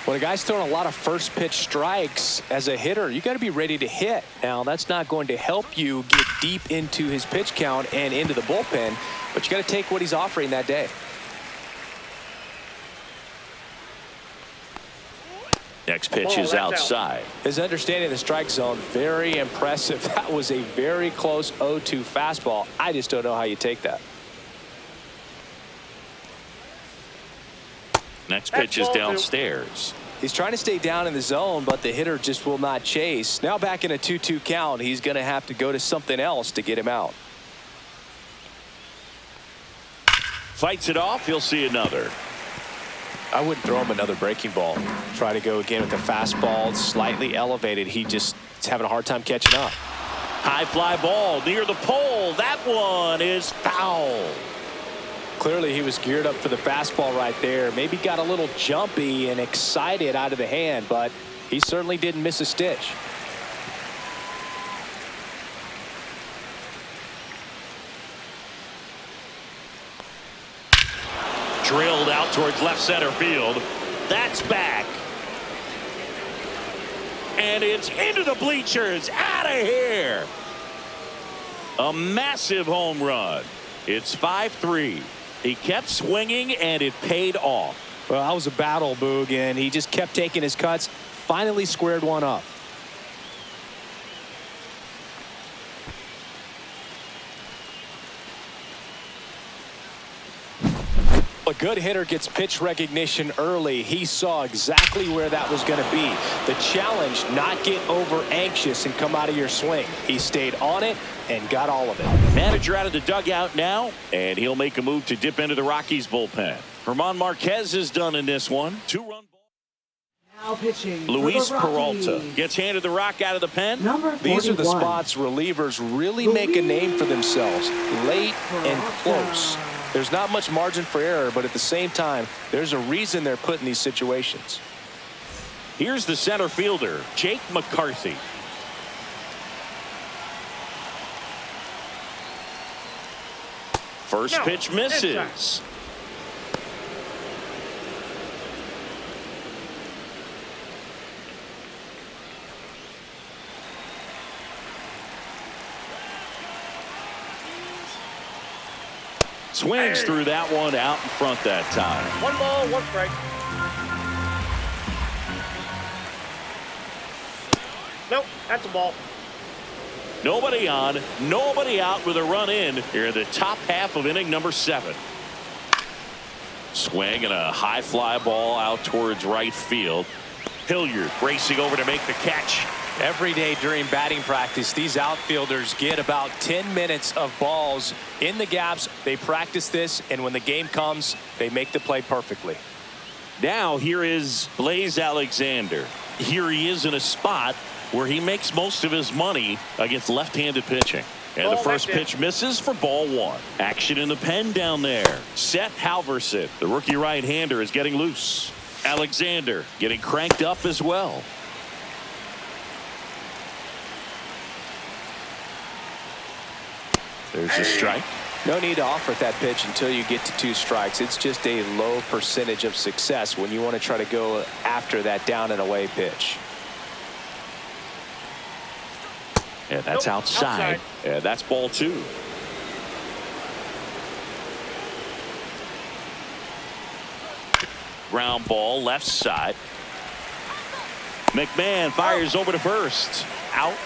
S6: When a guy's throwing a lot of first pitch strikes as a hitter, you got to be ready to hit. Now, that's not going to help you get deep into his pitch count and into the bullpen, but you got to take what he's offering that day.
S1: Next pitch is outside.
S6: His understanding of the strike zone, very impressive. That was a very close 0-2 fastball. I just don't know how you take that.
S1: Next pitch is downstairs.
S6: He's trying to stay down in the zone, but the hitter just will not chase. Now back in a 2-2 count, he's going to have to go to something else to get him out.
S1: Fights it off. He'll see another.
S6: I wouldn't throw him another breaking ball. Try to go again with the fastball, slightly elevated. He just is having a hard time catching up.
S1: High fly ball near the pole. That one is foul.
S6: Clearly he was geared up for the fastball right there. Maybe got a little jumpy and excited out of the hand, but he certainly didn't miss a stitch.
S1: Drilled out towards left center field. That's back. And it's into the bleachers. Out of here. A massive home run. It's 5-3. He kept swinging, and it paid off.
S6: Well, that was a battle, Boog, and he just kept taking his cuts. Finally squared one up. A good hitter gets pitch recognition early. He saw exactly where that was going to be. The challenge, not get over anxious and come out of your swing. He stayed on it and got all of it.
S1: Manager out of the dugout now, and he'll make a move to dip into the Rockies bullpen. German Marquez is done in this one. 2-run ball.
S3: Now pitching.
S1: Luis
S3: for the
S1: Peralta
S3: Rockies.
S1: gets handed the rock out of the pen.
S3: Number 41.
S6: These are the spots relievers really make a name for themselves. Late and close. There's not much margin for error, but at the same time, there's a reason they're put in these situations.
S1: Here's the center fielder, Jake McCarthy. First
S4: No,
S1: pitch misses. Swings through that one out in front that time.
S4: 1 ball, 1 strike. Nope, that's a ball.
S1: Nobody on, nobody out with a run in here in the top half of inning number 7. Swing and a high fly ball out towards right field. Hilliard racing over to make the catch.
S6: Every day during batting practice, these outfielders get about 10 minutes of balls in the gaps. They practice this, and when the game comes, they make the play perfectly.
S1: Now here is Blaze Alexander. Here he is in a spot where he makes most of his money against left-handed pitching. And the first pitch misses for ball 1. Action in the pen down there. Seth Halverson, the rookie right-hander, is getting loose. Alexander getting cranked up as well. There's a strike.
S6: No need to offer that pitch until you get to 2 strikes. It's just a low percentage of success when you want to try to go after that down and away pitch.
S1: And that's outside. And that's ball 2. Ground ball left side. McMahon fires over to first. Out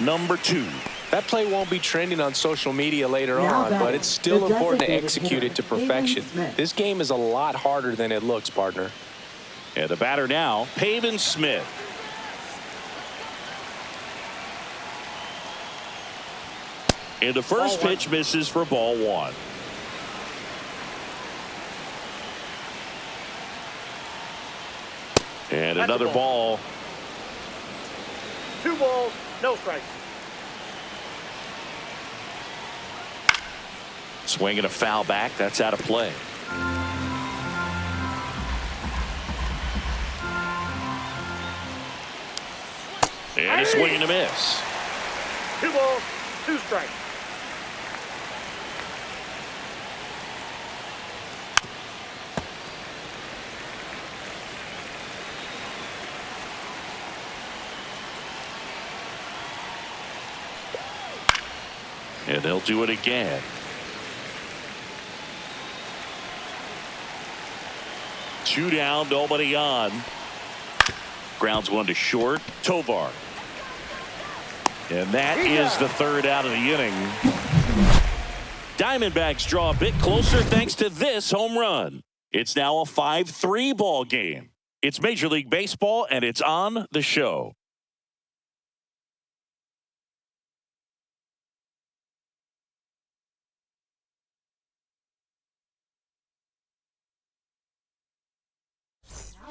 S1: number 2.
S6: That play won't be trending on social media later on, but it's still important to execute it to perfection. This game is a lot harder than it looks, partner.
S1: And the batter now, Pavin Smith. And the first pitch misses for ball 1. And another ball.
S4: 2 balls, no strikes.
S1: Swing and a foul back. That's out of play. And a swing and a miss.
S4: 2 balls, 2 strikes.
S1: And they'll do it again. 2 down, nobody on. Grounds 1 to short. Tovar. And that is the 3rd out of the inning. Diamondbacks draw a bit closer thanks to this home run. It's now a 5-3 ball game. It's Major League Baseball, and it's on the show.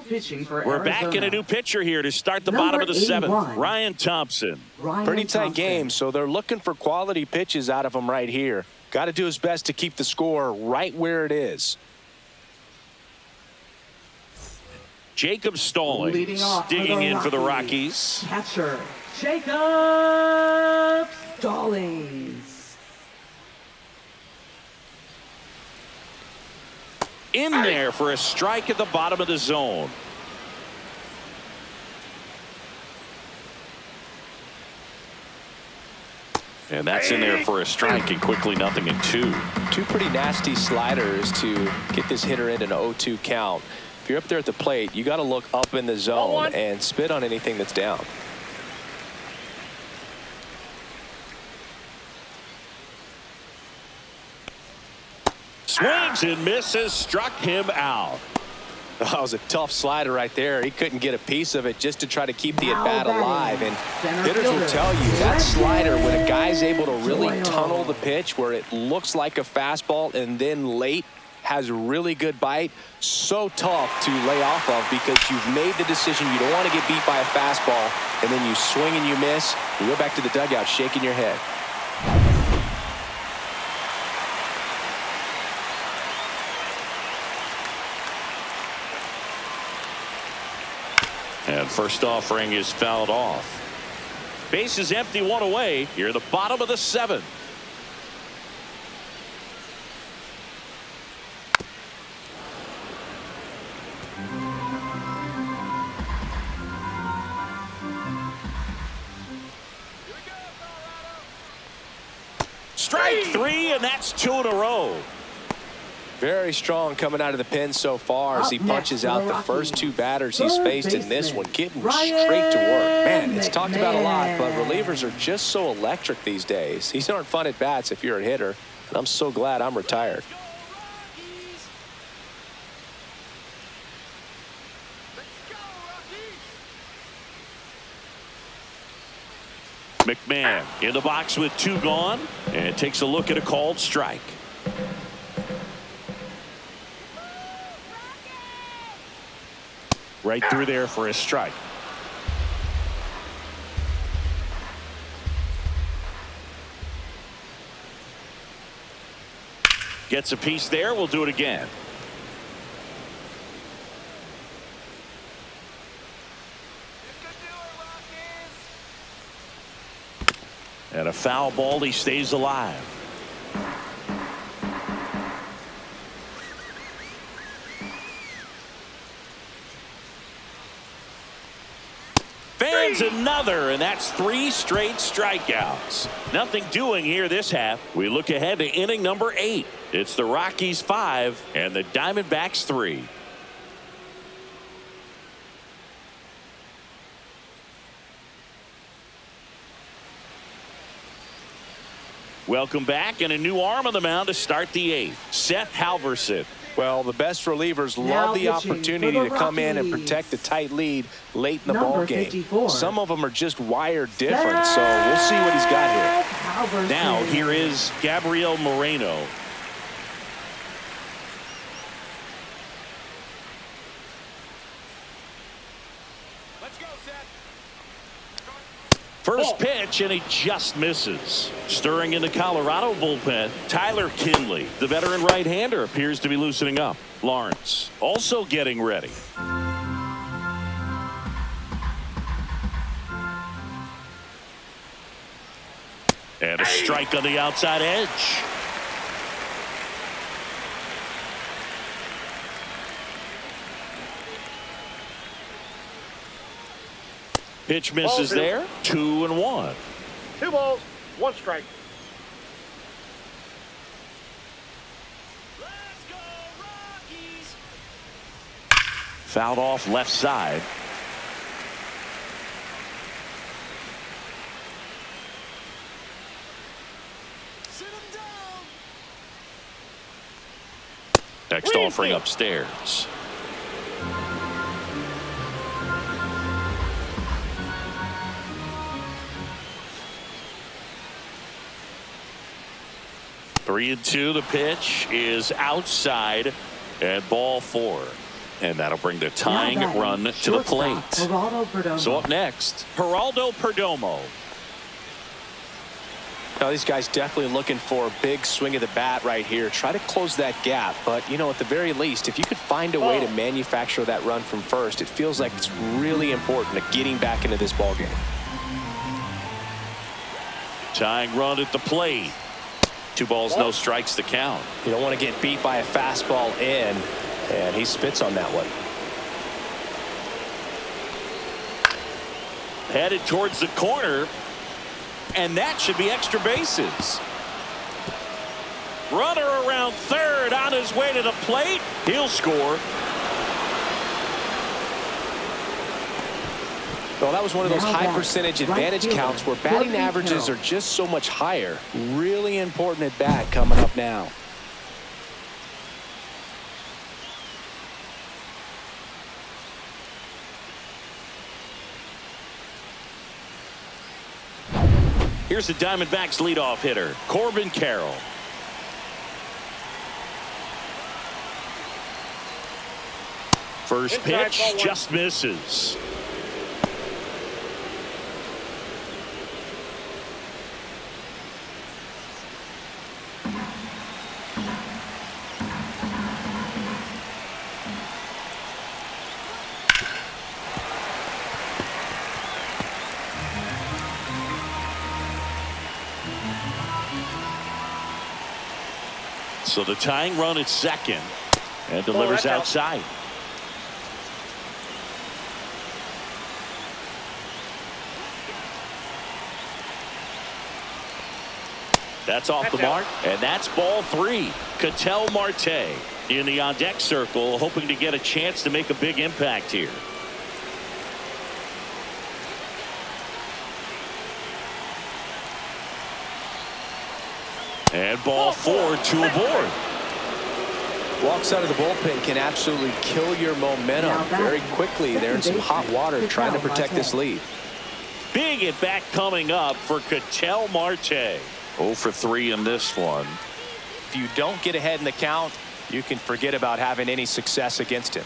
S3: Pitching for
S1: We're
S3: Arizona.
S1: back in a new pitcher here to start the
S3: Number
S1: bottom of the 7th.
S3: 81.
S1: Ryan Thompson.
S6: Pretty tight game, so they're looking for quality pitches out of him right here. Got to do his best to keep the score right where it is.
S1: Jacob Stallings
S3: Leading off
S1: digging in for the
S3: Rockies.
S1: Rockies.
S3: Catcher Jacob Stallings.
S1: In there for a strike at the bottom of the zone. And that's in there for a strike, and quickly 0-2.
S6: 2 pretty nasty sliders to get this hitter in an 0-2 count. If you're up there at the plate, you got to look up in the zone and spit on anything that's down.
S1: Swings and misses, struck him out.
S6: That was a tough slider right there. He couldn't get a piece of it just to try to keep the at-bat alive. And hitters will tell you that slider, when a guy's able to really tunnel the pitch where it looks like a fastball and then late has really good bite, so tough to lay off of because you've made the decision you don't want to get beat by a fastball, and then you swing and you miss. You go back to the dugout shaking your head.
S1: And first offering is fouled off. Base is empty, 1 away. Here at the bottom of the 7th. Strike three, and that's 2 in a row.
S6: Very strong coming out of the pen so far as he punches out the first 2 batters he's faced in this one, getting straight to work. Man, it's talked about a lot, but relievers are just so electric these days. These aren't fun at bats if you're a hitter, and I'm so glad I'm retired.
S1: McMahon in the box with 2 gone and takes a look at a called strike. Right through there for a strike. Gets a piece there. We'll do it again. And a foul ball. He stays alive. Fans another, and that's 3 straight strikeouts. Nothing doing here this half. We look ahead to inning number 8. It's the Rockies 5 and the Diamondbacks 3. Welcome back, and a new arm on the mound to start the 8th. Seth Halverson.
S6: Well, the best relievers love the opportunity to come in and protect a tight lead late in the ball game. Some of them are just wired different, so we'll see what he's got here.
S1: Now here is Gabriel Moreno. First pitch, and he just misses. Stirring in the Colorado bullpen, Tyler Kinley. The veteran right-hander appears to be loosening up. Lawrence also getting ready. And a strike on the outside edge. Pitch misses there. 2-1.
S4: 2 balls, 1 strike.
S5: Let's go, Rockies!
S1: Fouled off left side.
S5: Sit him down!
S1: Next offering upstairs. Three and 2. The pitch is outside and ball 4. And that'll bring the tying run to the plate. So up next, Geraldo Perdomo.
S6: Now, these guys definitely looking for a big swing of the bat right here. Try to close that gap. But, you know, at the very least, if you could find a way to manufacture that run from first, it feels like it's really important to getting back into this ball game.
S1: Tying run at the plate. 2 balls, no strikes to count.
S6: You don't want to get beat by a fastball in, and he spits on that one.
S1: Headed towards the corner, and that should be extra bases. Runner around third on his way to the plate. He'll score.
S6: Well, that was one of those high percentage advantage counts where batting averages are just so much higher. Really important at bat coming up now.
S1: Here's the Diamondbacks leadoff hitter, Corbin Carroll. First pitch just misses. So the tying run at second and delivers outside. That's off the mark, and that's ball 3. Ketel Marte in the on-deck circle, hoping to get a chance to make a big impact here. And ball 4, 2 aboard.
S6: Walks out of the bullpen can absolutely kill your momentum very quickly. They're in some hot water trying to protect this lead.
S1: Big at bat coming up for Ketel Marte.
S7: 0 for 3 in this one.
S6: If you don't get ahead in the count, you can forget about having any success against him.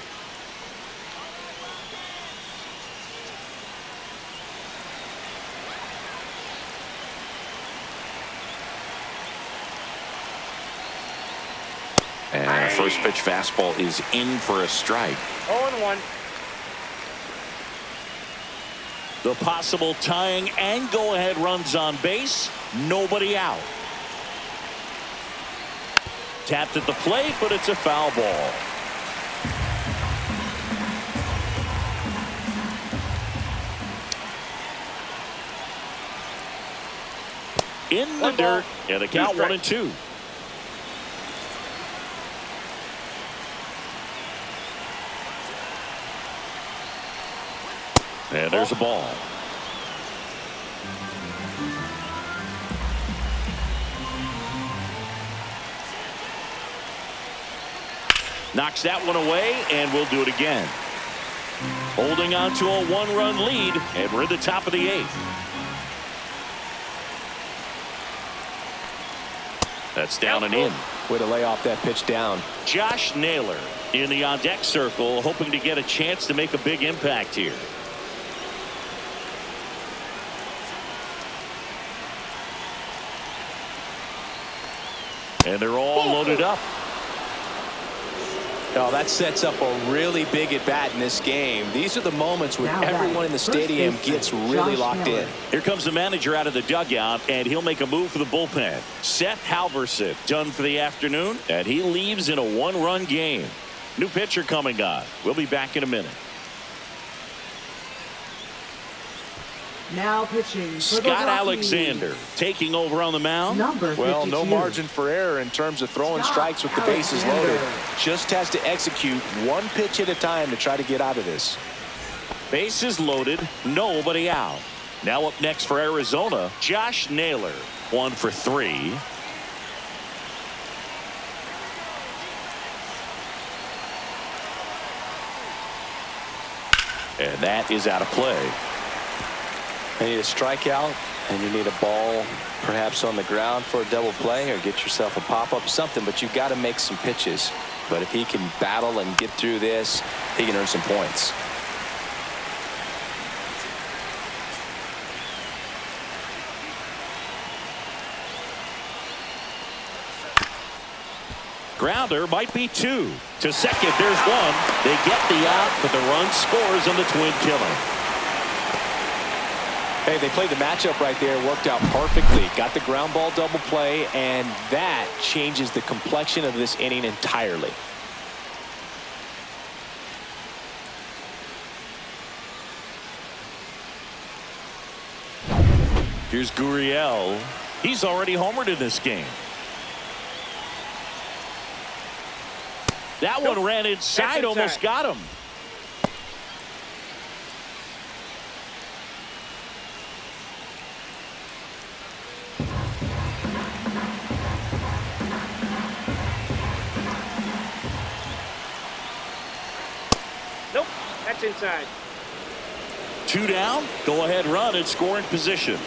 S7: And a first pitch fastball is in for a strike.
S4: 0-1.
S1: The possible tying and go-ahead runs on base. Nobody out. Tapped at the plate, but it's a foul ball. In the dirt, and the count 1-2. And there's a ball. Knocks that one away, and we'll do it again. Holding on to a 1-run lead, and we're at the top of the 8th. That's down and in.
S6: Way to lay off that pitch down.
S1: Josh Naylor in the on-deck circle, hoping to get a chance to make a big impact here. And they're all loaded up.
S6: Oh, that sets up a really big at bat in this game. These are the moments when everyone in the stadium gets really locked in.
S1: Here comes the manager out of the dugout, and he'll make a move for the bullpen. Seth Halverson done for the afternoon, and he leaves in a 1-run game. New pitcher coming on. We'll be back in a minute.
S3: Now pitching for
S1: Scott
S3: the Rockies.
S1: Alexander taking over on the mound.
S3: Number 52.
S6: Well, no margin for error in terms of throwing strikes with the bases loaded. Just has to execute one pitch at a time to try to get out of this.
S1: Bases loaded, nobody out. Now up next for Arizona, Josh Naylor. 1 for 3. And that is out of play.
S2: You need a strikeout, and you need a ball perhaps on the ground for a double play, or get yourself a pop-up, something, but you've got to make some pitches. But if he can battle and get through this, he can earn some points.
S1: Grounder might be 2. To second, there's 1. They get the out, but the run scores on the twin killer.
S6: Hey, they played the matchup right there. Worked out perfectly. Got the ground ball double play, and that changes the complexion of this inning entirely.
S1: Here's Gurriel. He's already homered in this game. That one ran inside, almost got him.
S4: Nope, that's inside.
S1: 2 down, go ahead run in scoring position.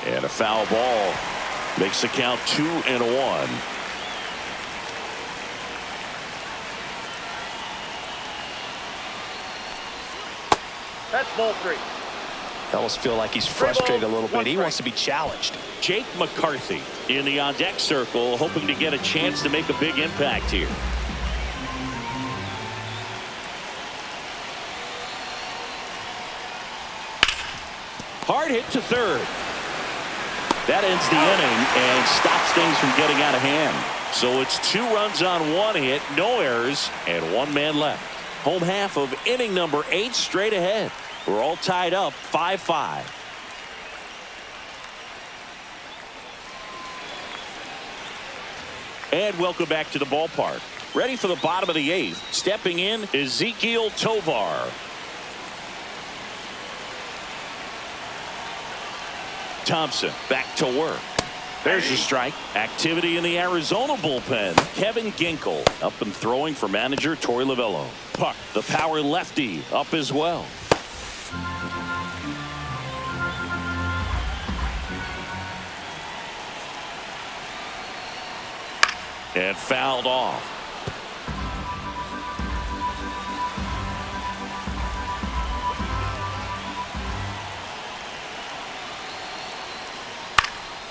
S1: And a foul ball makes the count 2-1.
S4: That's ball 3.
S6: I almost feel like he's frustrated a little bit. He wants to be challenged.
S1: Jake McCarthy in the on-deck circle, hoping to get a chance to make a big impact here. Hard hit to third. That ends the inning and stops things from getting out of hand. So it's 2 runs on 1 hit, no errors, and 1 man left. Home half of inning number 8 straight ahead. We're all tied up 5-5. And welcome back to the ballpark. Ready for the bottom of the 8th. Stepping in, Ezekiel Tovar. Thompson back to work. There's your strike. Activity in the Arizona bullpen. Kevin Ginkel up and throwing for manager Torey Lovullo. Puck, the power lefty, up as well. And fouled off.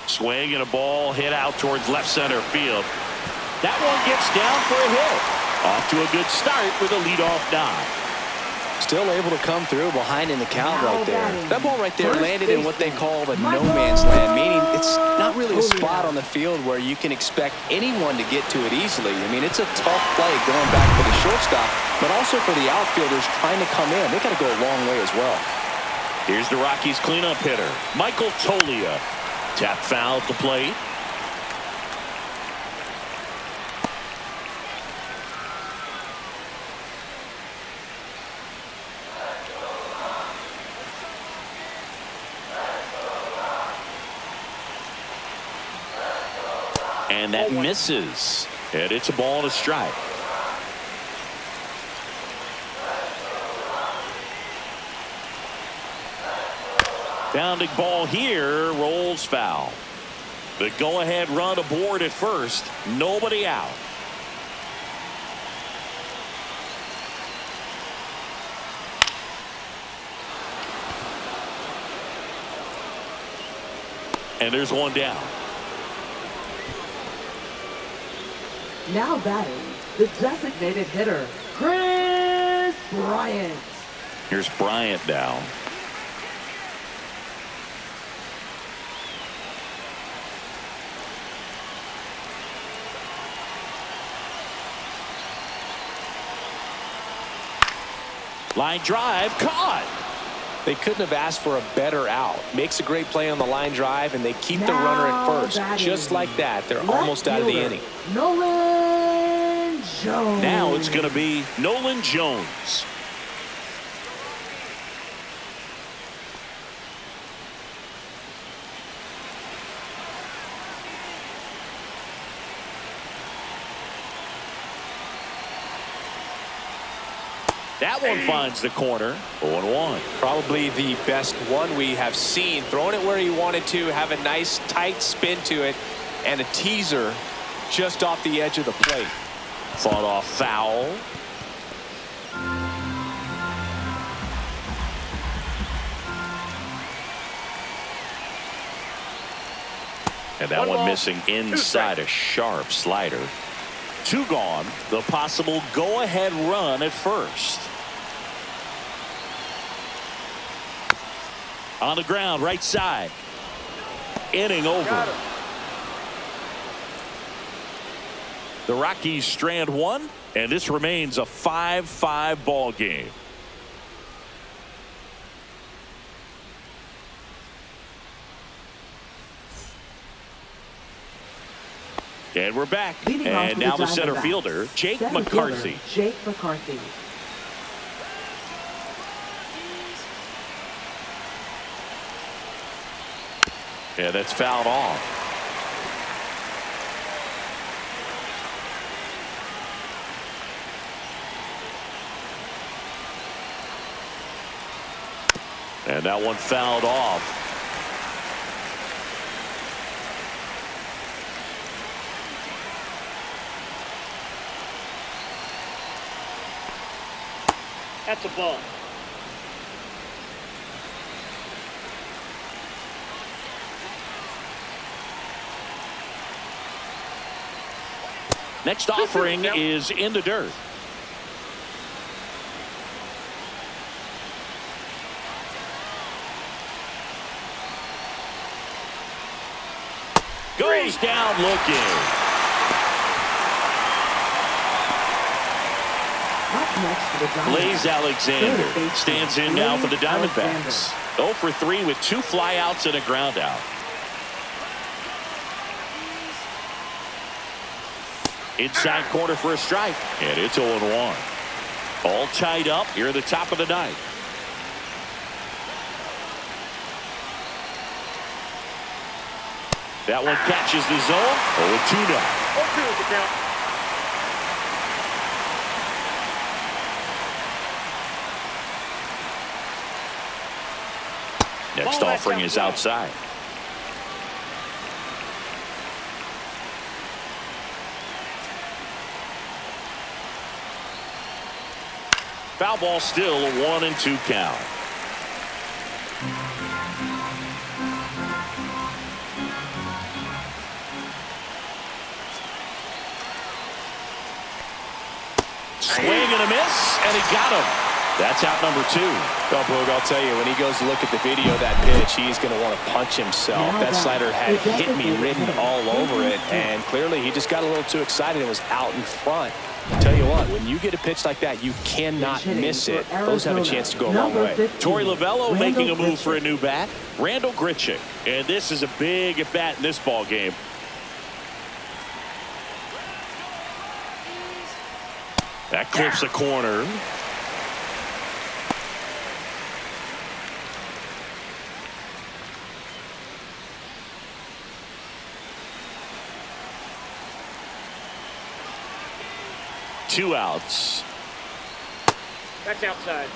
S1: Swing and a ball hit out towards left center field. That one gets down for a hit. Off to a good start with a leadoff nod.
S6: Still able to come through behind in the count right there. That ball right there landed in what they call the no man's land, meaning it's not really a spot on the field where you can expect anyone to get to it easily. I mean, it's a tough play going back for the shortstop, but also for the outfielders trying to come in. They got to go a long way as well.
S1: Here's the Rockies cleanup hitter, Michael Toglia. Tap foul at the plate. And that misses. And it's a ball and a strike. Bounding ball here, rolls foul. The go-ahead run aboard at first. Nobody out. And there's one down.
S3: Now batting, the designated hitter, Chris Bryant.
S1: Here's Bryant now. Line drive, caught.
S6: They couldn't have asked for a better out. Makes a great play on the line drive, and they keep the runner at first. Just like that, they're almost out of the inning.
S3: Nolan Jones.
S1: Now it's going to be Nolan Jones. That one finds the corner. 0-1.
S6: Probably the best one we have seen. Throwing it where he wanted to, have a nice tight spin to it, and a teaser just off the edge of the plate.
S1: Fought off foul. And that one missing inside a sharp slider. 2 gone. The possible go-ahead run at first. On the ground, right side. Inning over. The Rockies strand 1, and this remains a 5-5 ball game. And we're back. And now the center fielder, Jake McCarthy.
S3: Jake McCarthy.
S1: Yeah, that's fouled off. And that one fouled off.
S4: That's a ball.
S1: Next offering is in the dirt. Goes down looking.
S3: Next to the Diamondbacks.
S1: Blaze Alexander
S3: Third baseman,
S1: stands in now for the
S3: Blaze
S1: Diamondbacks. 0 for 3 with 2 flyouts and a ground out. Inside corner for a strike, and it's 0-1. All tied up here at the top of the ninth. That one catches the zone. 0-2 now.
S4: 0-2 is the count.
S1: Next
S4: Ball
S1: offering
S4: that's
S1: is
S4: outside.
S1: outside. Foul ball still a 1-2 count. Swing and a miss, and he got him. That's out number 2.
S6: Well, Boog, I'll tell you, when he goes to look at the video of that pitch, he's going to want to punch himself. That slider had hit me written all over it, and clearly he just got a little too excited and was out in front. Tell you what, when you get a pitch like that, you cannot miss it. Those have a chance to go a long way.
S1: Torey Lovullo making a move for a new bat. Randall Grichuk. And this is a big at bat in this ball game. That clips a corner. Two outs.
S4: That's outside.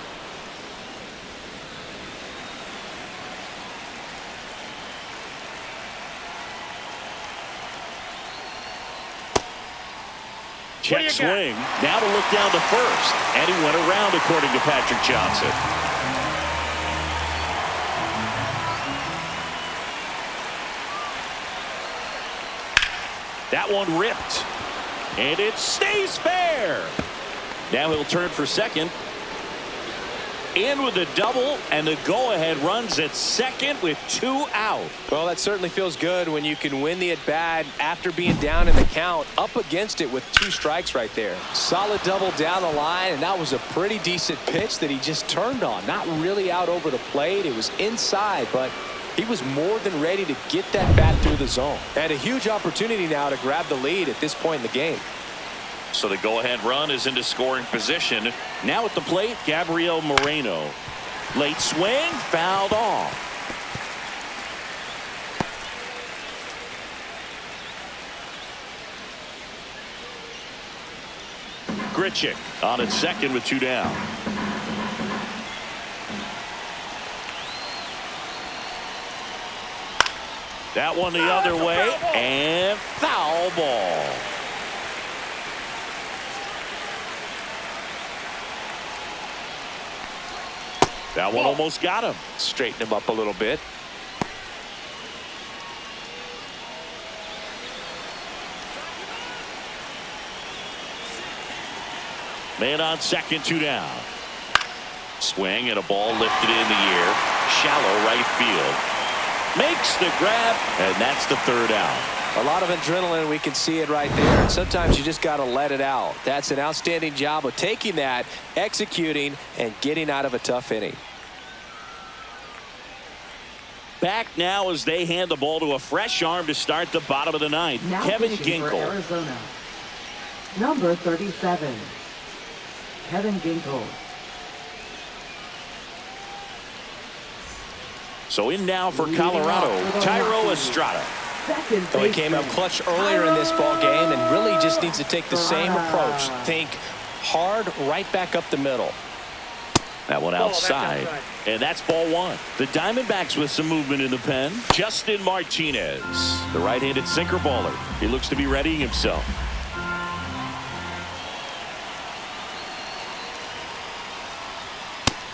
S1: Check swing. Now to look down to first. And he went around, according to Patrick Johnson. That one ripped. And it stays fair. Now he'll turn for second. In with a double, and the go-ahead runs at second with 2 out.
S6: Well, that certainly feels good when you can win the at-bat after being down in the count, up against it with 2 strikes right there. Solid double down the line, and that was a pretty decent pitch that he just turned on. Not really out over the plate. It was inside, but he was more than ready to get that bat through the zone. And a huge opportunity now to grab the lead at this point in the game.
S1: So the go-ahead run is into scoring position. Now at the plate, Gabriel Moreno. Late swing, fouled off. Grichuk on at second with 2 down. That one the other way, and foul ball. That one almost got him.
S6: Straighten him up a little bit.
S1: Man on second, 2 down. Swing and a ball lifted in the air. Shallow right field. Makes the grab, and that's the 3rd out.
S6: A lot of adrenaline, we can see it right there. And sometimes you just got to let it out. That's an outstanding job of taking that, executing, and getting out of a tough inning.
S1: Back now as they hand the ball to a fresh arm to start the bottom of the ninth.
S3: Now
S1: Kevin
S3: pitching for
S1: Ginkel.
S3: Arizona. Number 37, Kevin Ginkel.
S1: So in now for Colorado, Tyro Estrada.
S6: So he came up clutch earlier in this ball game and really just needs to take the same approach. Think hard right back up the middle.
S1: That one outside. And that's ball 1. The Diamondbacks with some movement in the pen. Justin Martinez, the right-handed sinker baller. He looks to be readying himself.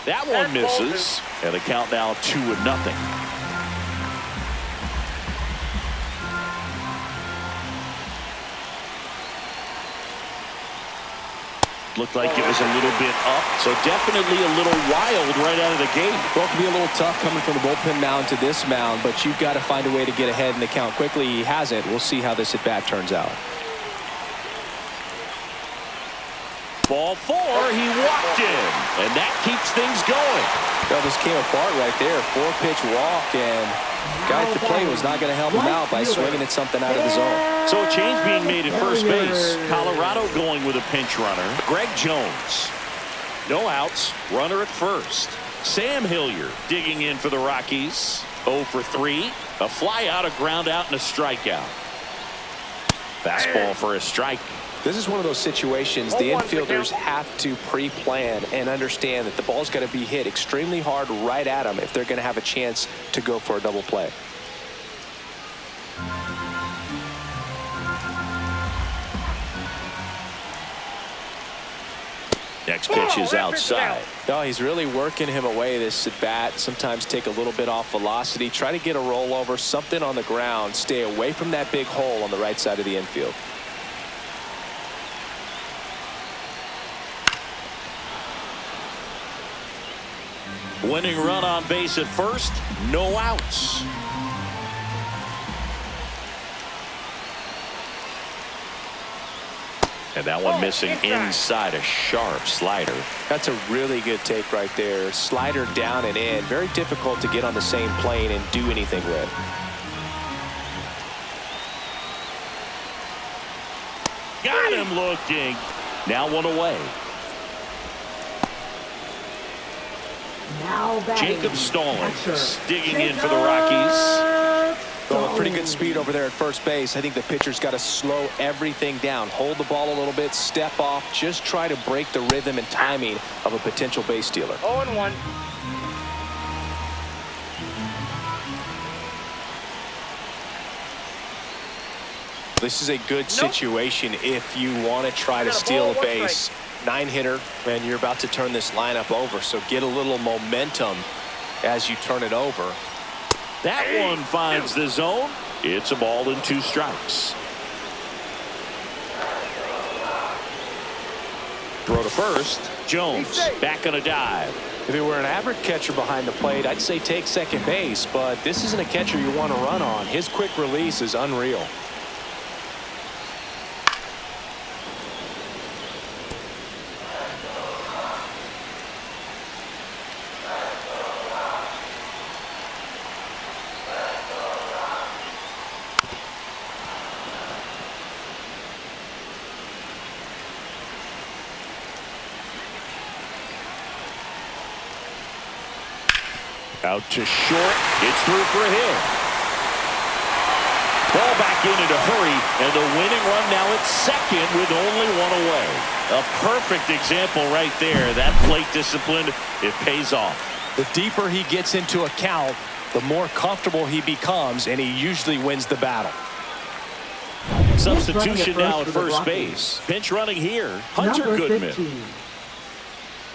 S1: That one misses. And the count now 2-0. Looked like it was a little bit up, so definitely a little wild right out of the gate.
S6: Well, it can be a little tough coming from the bullpen mound to this mound, but you've got to find a way to get ahead in the count quickly. He hasn't. We'll see how this at bat turns out.
S1: Ball 4, he walked in, and that keeps things going.
S6: Well, this came apart right there. 4-pitch walk, and guy at the plate was not going to help him out by swinging at something out of the zone.
S1: So a change being made at first base. Colorado going with a pinch runner. Greg Jones. No outs. Runner at first. Sam Hilliard digging in for the Rockies. 0 for 3. A fly out, a ground out, and a strikeout. Fastball for a strike.
S6: This is one of those situations the infielders have to pre-plan and understand that the ball's got to be hit extremely hard right at them if they're going to have a chance to go for a double play.
S1: Next pitch is outside.
S6: Oh, he's really working him away, this at bat. Sometimes take a little bit off velocity. Try to get a rollover, something on the ground. Stay away from that big hole on the right side of the infield.
S1: Winning run on base at first. No outs. And that one missing inside, a sharp slider.
S6: That's a really good take right there. Slider down and in. Very difficult to get on the same plane and do anything with.
S1: Got him looking. Now one away. Jacob Stallings digging in for the Rockies.
S6: Going pretty good speed over there at first base. I think the pitcher's got to slow everything down. Hold the ball a little bit, step off, just try to break the rhythm and timing of a potential base stealer.
S4: 0-1.
S6: This is a good situation if you want to try to steal a base. 9-hitter, and you're about to turn this lineup over, so get a little momentum as you turn it over.
S1: That one finds the zone. It's a ball and 2 strikes. Throw to first. Jones back on a dive.
S6: If it were an average catcher behind the plate, I'd say take second base, but this isn't a catcher you want to run on. His quick release is unreal.
S1: Out to short. It's through for a hit. Ball back in a hurry, and the winning run now at second with only 1 away. A perfect example right there. That plate discipline, it pays off.
S6: The deeper he gets into a count, the more comfortable he becomes, and he usually wins the battle.
S1: Substitution now at first base. Pinch running here. Hunter Goodman.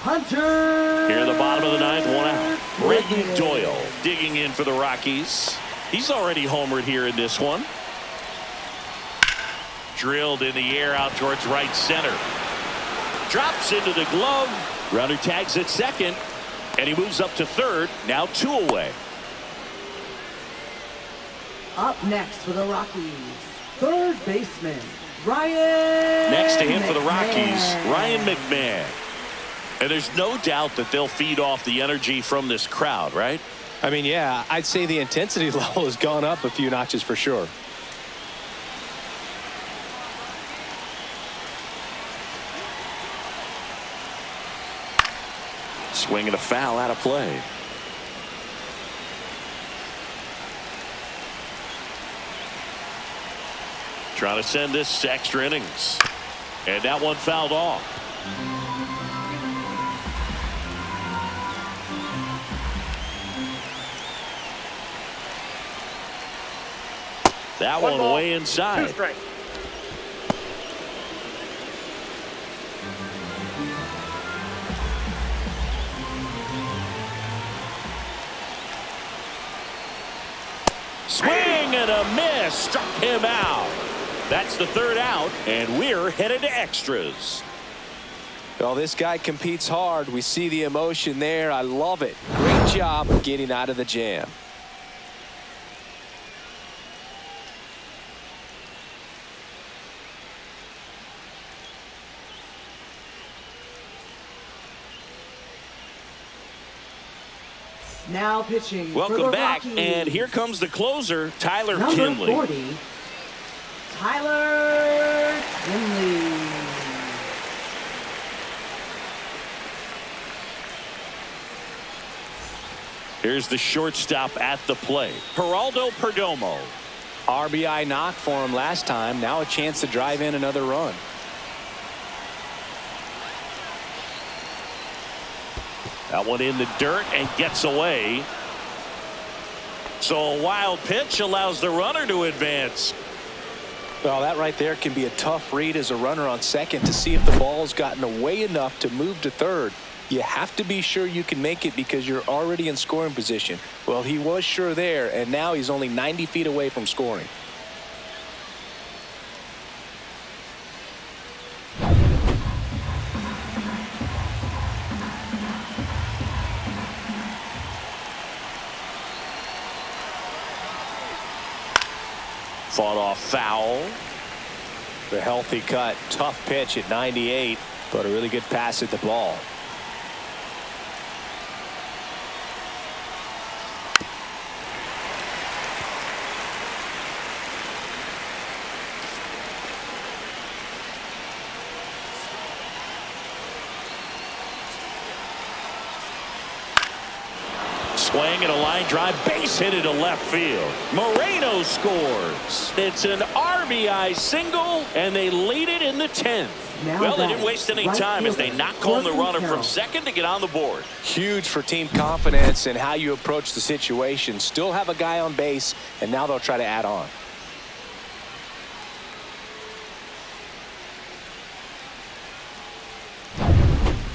S1: Here in the bottom of the 9th, 1 out. Brendan Doyle digging in for the Rockies. He's already homered here in this one. Drilled in the air out towards right center. Drops into the glove. Runner tags at second, and he moves up to third. Now 2 away.
S3: Up next for the Rockies, third baseman, Ryan.
S1: Next to him for the Rockies, Ryan McMahon. And there's no doubt that they'll feed off the energy from this crowd, right?
S6: I mean, yeah, I'd say the intensity level has gone up a few notches for sure.
S1: Swinging a foul out of play. Trying to send this to extra innings. And that one fouled off. That one way inside.
S4: 2 strikes.
S1: Swing and a miss. Struck him out. That's the 3rd out, and we're headed to extras.
S6: Well, this guy competes hard. We see the emotion there. I love it. Great job of getting out of the jam.
S3: Now pitching for
S1: Welcome
S3: the
S1: back,
S3: Rockies.
S1: and here comes the closer, Tyler
S3: Number
S1: Kinley.
S3: 40, Tyler Kinley.
S1: Here's the shortstop at the plate, Geraldo Perdomo.
S6: RBI knock for him last time. Now a chance to drive in another run.
S1: That one in the dirt and gets away. So a wild pitch allows the runner to advance.
S6: Well, that right there can be a tough read as a runner on second to see if the ball's gotten away enough to move to third. You have to be sure you can make it because you're already in scoring position. Well, he was sure there, and now he's only 90 feet away from scoring.
S1: Fought off foul.
S6: The healthy cut, tough pitch at 98, but a really good pass at the ball.
S1: Swing and a line drive, base hit into left field. Moreno scores. It's an RBI single, and they lead it in the 10th.
S3: Now
S1: Well, they
S3: batting,
S1: didn't waste any
S3: right
S1: time as they
S3: fielder,
S1: knock home the
S3: Corbin
S1: runner from
S3: Carroll.
S1: second to get on the board.
S6: Huge for team confidence and how you approach the situation. Still have a guy on base, and now they'll try to add on.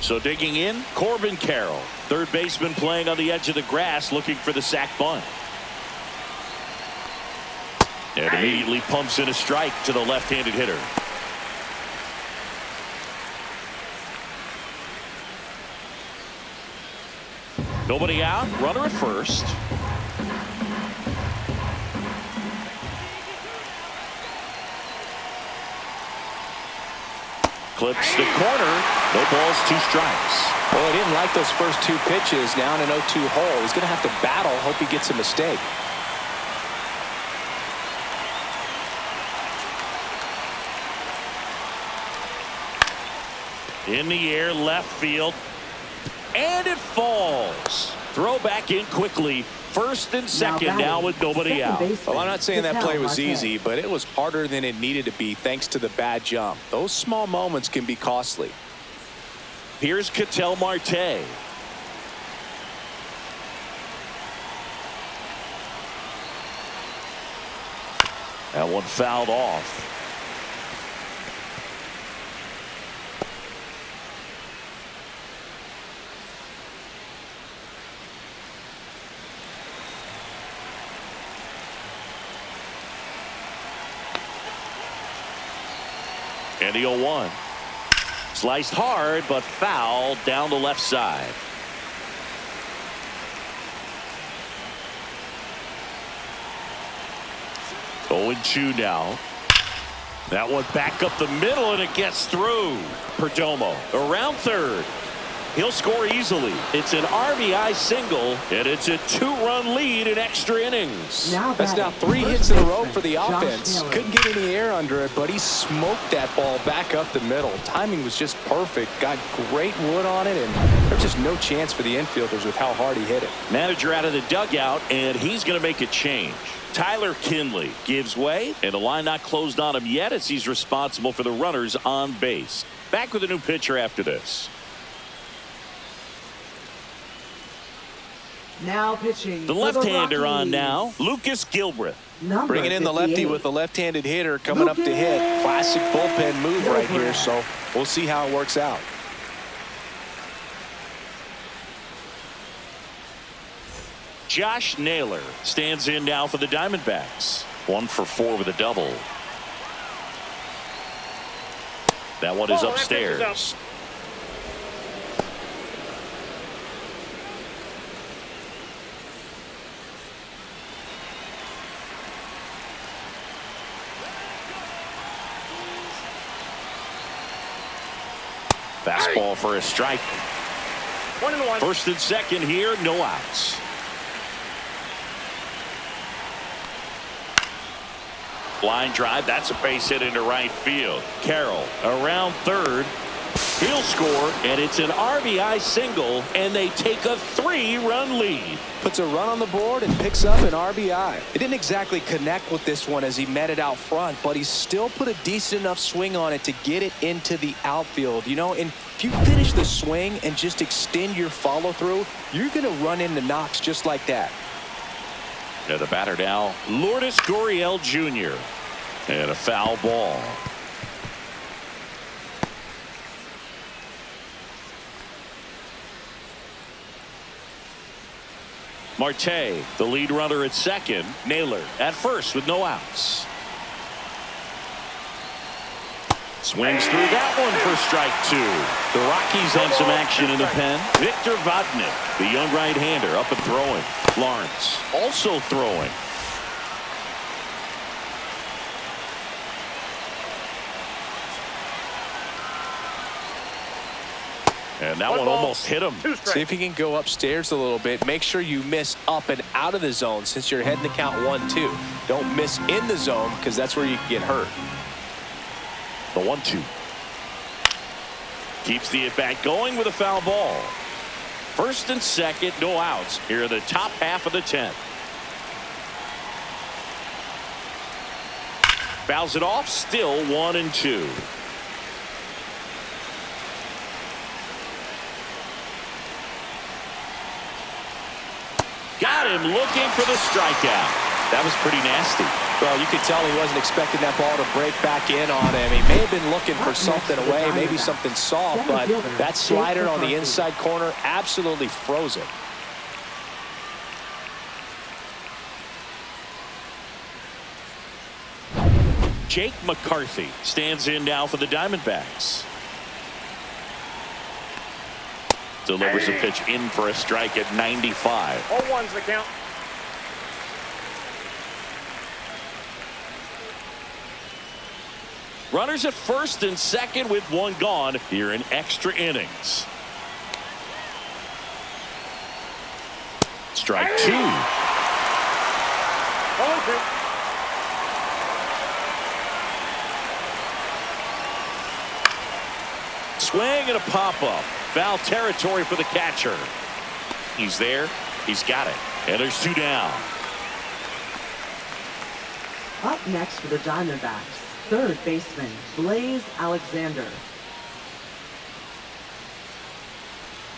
S1: So digging in, Corbin Carroll. Third baseman playing on the edge of the grass looking for the sac bunt. And immediately pumps in a strike to the left-handed hitter. Nobody out, runner at first. Clips the corner. No balls, 2 strikes.
S6: Well, he didn't like those first 2 pitches. Now in an 0-2 hole. He's going to have to battle. Hope he gets a mistake.
S1: In the air, left field. And it falls. Throw back in quickly. First and second now with nobody out.
S6: Well, I'm not saying that play was easy, but it was harder than it needed to be thanks to the bad jump. Those small moments can be costly.
S1: Here's Ketel Marte. That one fouled off. And the 0-1. Sliced hard, but fouled down the left side. Oh, 0-2 now. That one back up the middle, and it gets through. Perdomo around third. He'll score easily. It's an RBI single, and it's a 2-run lead in extra innings.
S6: That's now 3 hits in a row for the offense. Couldn't get any air under it, but he smoked that ball back up the middle. Timing was just perfect. Got great wood on it, and there's just no chance for the infielders with how hard he hit it.
S1: Manager out of the dugout, and he's going to make a change. Tyler Kinley gives way, and the line not closed on him yet as he's responsible for the runners on base. Back with a new pitcher after this.
S3: Now pitching.
S1: The left-hander on now, Lucas Gilbreth.
S6: Bringing in the lefty with the left-handed hitter coming up to hit. Classic bullpen move right here, so we'll see how it works out.
S1: Josh Naylor stands in now for the Diamondbacks.
S7: 1 for 4 with a double.
S1: That one is upstairs. Fastball for a strike.
S4: 1-1.
S1: First and second here, no outs. Line drive. That's a base hit into right field. Carroll around third. He'll score, and it's an RBI single, and they take a 3-run lead.
S6: Puts a run on the board and picks up an RBI. It didn't exactly connect with this one as he met it out front, but he still put a decent enough swing on it to get it into the outfield. You know, and if you finish the swing and just extend your follow through, you're going to run into knocks just like that.
S1: And the batter now, Lourdes Gurriel Jr. And a foul ball. Marte, the lead runner at second. Naylor at first with no outs. Swings through that one for strike 2. The Rockies have some action in the pen. Victor Vodnik, the young right-hander, up and throwing. Lawrence also throwing. And that one almost hit him.
S6: See if he can go upstairs a little bit. Make sure you miss up and out of the zone since you're heading to count 1-2. Don't miss in the zone because that's where you can get hurt.
S1: The 1-2. Keeps the at-bat going with a foul ball. First and second, no outs here in the top half of the 10th. Fouls it off, still 1-2. Got him looking for the strikeout. That was pretty nasty.
S6: Well, you could tell he wasn't expecting that ball to break back in on him. He may have been looking for something away, maybe something soft, but that slider on the inside corner absolutely froze it.
S1: Jake McCarthy stands in now for the Diamondbacks. Delivers a pitch in for a strike at 95.
S4: 0-1's the count.
S1: Runners at first and second with one gone here in extra innings. Strike 2.
S4: 0-2.
S1: Swing and a pop-up. Foul territory for the catcher. He's there. He's got it. And there's 2 down.
S3: Up next for the Diamondbacks, third baseman Blaze Alexander.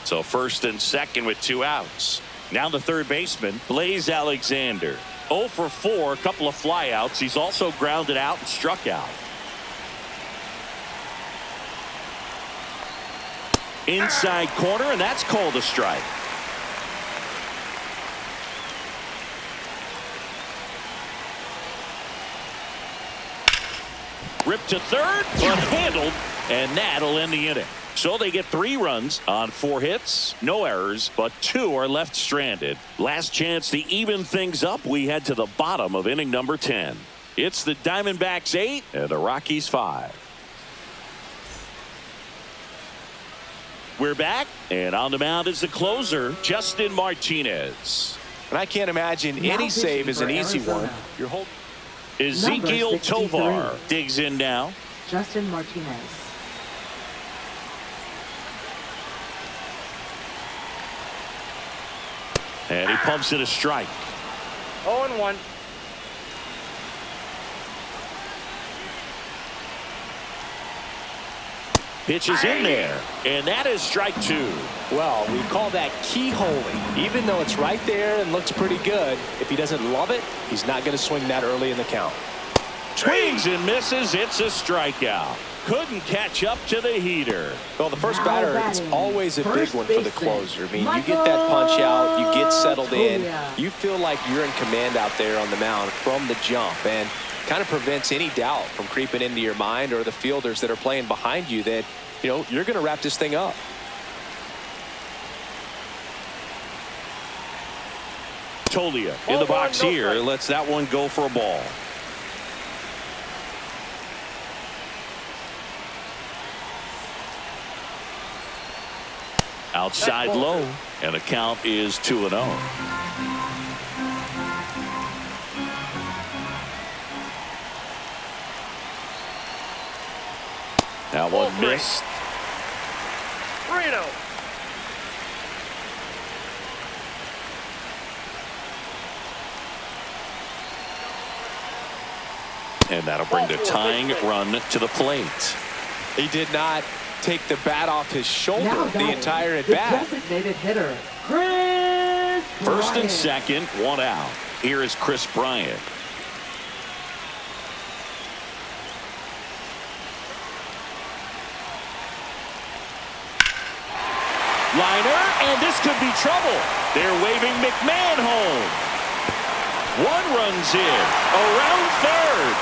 S1: So first and second with 2 outs. Now the third baseman, Blaze Alexander. 0 for 4, a couple of flyouts. He's also grounded out and struck out. Inside corner, and that's called a strike. Ripped to third, but handled, and that'll end the inning. So they get 3 runs on 4 hits, no errors, but 2 are left stranded. Last chance to even things up. We head to the bottom of inning number 10. It's the Diamondbacks 8 and the Rockies 5. We're back, and on the mound is the closer, Justin Martinez.
S6: And I can't imagine any save is an easy one. You're holding.
S1: Ezekiel
S3: Number 63.
S1: Tovar digs in now.
S3: Justin Martinez.
S1: And he pumps it a strike.
S4: 0-1.
S1: Pitches in there, and that is strike 2.
S6: Well, we call that keyholing. Even though it's right there and looks pretty good, if he doesn't love it, he's not going to swing that early in the count.
S1: Swings and misses. It's a strikeout. Couldn't catch up to the heater.
S6: Well, the first batter, it's always a big one for the closer. I mean, you get that punch out, you get settled in, you feel like you're in command out there on the mound from the jump, and kind of prevents any doubt from creeping into your mind or the fielders that are playing behind you that, you know, you're going to wrap this thing up.
S1: Tolia in the box here. Lets that one go for a ball. Outside low, and the count is 2-0. That one missed.
S4: Reno.
S1: And that'll bring the tying run to the plate.
S6: He did not take the bat off his shoulder
S3: Now
S6: the entire at
S3: the
S6: bat.
S3: designated hitter, Chris
S1: First and
S3: Bryant.
S1: second, one out. Here is Chris Bryant. Liner, and this could be trouble. They're waving McMahon home. One runs in, around third,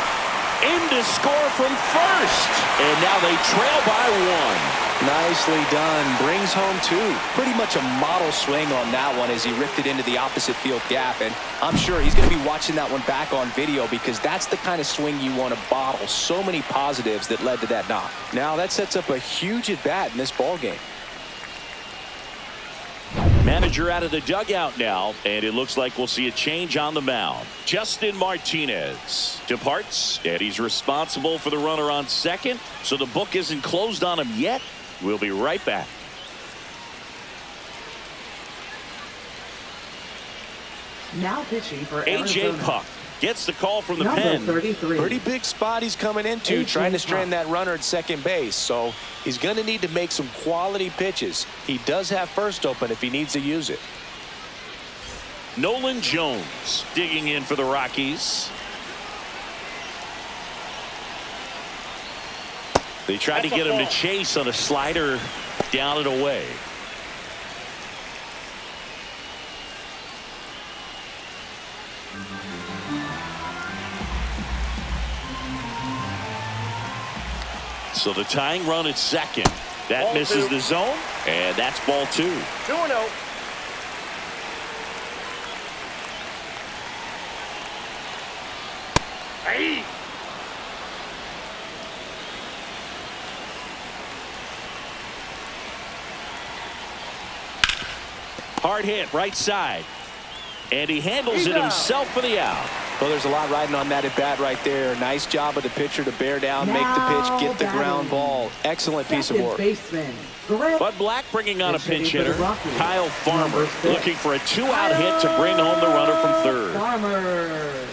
S1: in to score from first, and now they trail by one.
S6: Nicely done. Brings home two. Pretty much a model swing on that one as he ripped it into the opposite field gap. And I'm sure he's going to be watching that one back on video because that's the kind of swing you want to bottle. So many positives that led to that knock. Now that sets up a huge at bat in this ball game.
S1: Manager out of the dugout now, and it looks like we'll see a change on the mound. Justin Martinez departs, and he's responsible for the runner on second, so the book isn't closed on him yet. We'll be right back.
S3: Now pitching for
S1: A.J.
S3: Arizona.
S1: Puck gets the call from the
S3: Number
S1: pen.
S3: 33.
S6: Pretty big spot he's coming into,
S3: A.J.
S6: trying to strand
S3: Puck.
S6: that runner at second base. So he's going to need to make some quality pitches. He does have first open if he needs to use it.
S1: Nolan Jones digging in for the Rockies. They tried to get him to chase on a slider down and away. So the tying run at second. That
S4: Ball
S1: misses
S4: two.
S1: the zone, and that's ball two.
S4: 2-0. Hey.
S1: Hard hit right side. And he handles
S4: He's
S1: it
S4: out.
S1: himself for the out.
S6: Well, there's a lot riding on that at bat right there. Nice job of the pitcher to bear down, make the pitch, get the ground ball. Excellent piece of
S3: Second
S6: work.
S3: baseman, Greg.
S1: Bud Black bringing on a pinch
S3: Pitching for the
S1: hitter.
S3: Rockies,
S1: Kyle Farmer
S3: number 6.
S1: looking for a two-out hit to bring home the runner from third.
S3: Farmer.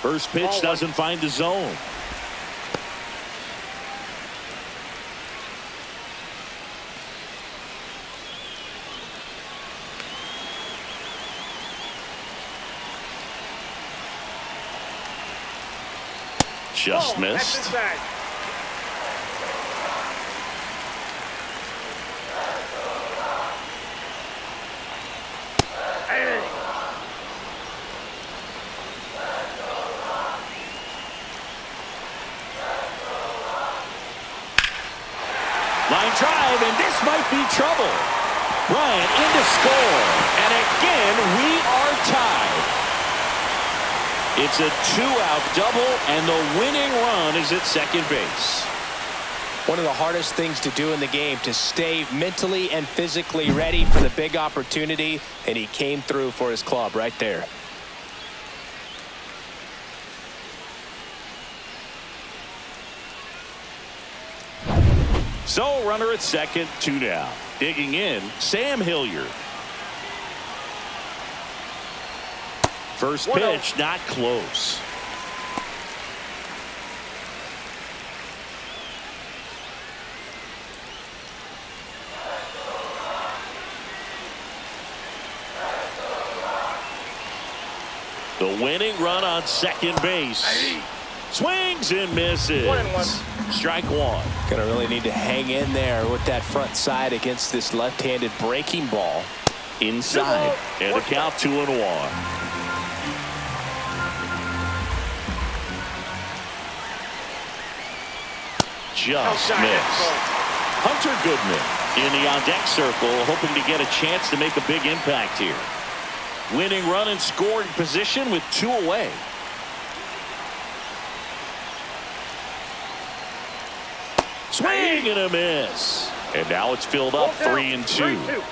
S1: First pitch doesn't find the zone. Just
S4: Oh, that's
S1: missed.
S4: inside. Hey.
S1: Line drive, and this might be trouble. Bryant in to score. And again, we are tied. It's a two-out double, and the winning run is at second base.
S6: One of the hardest things to do in the game, to stay mentally and physically ready for the big opportunity, and he came through for his club right there.
S1: So runner at second, two down. Digging in, Sam Hilliard. First
S4: 1-0.
S1: pitch, not close. The winning run on second base. Swings and misses.
S4: 1-1.
S1: Strike one.
S6: Gonna really need to hang in there with that front side against this left-handed breaking ball.
S1: Inside. And the count 2-1. Just
S4: Outside.
S1: missed. Hunter Goodman in the on-deck circle, hoping to get a chance to make a big impact here. Winning run in scoring position with two away. Swing and a miss. And now it's filled up 3-2.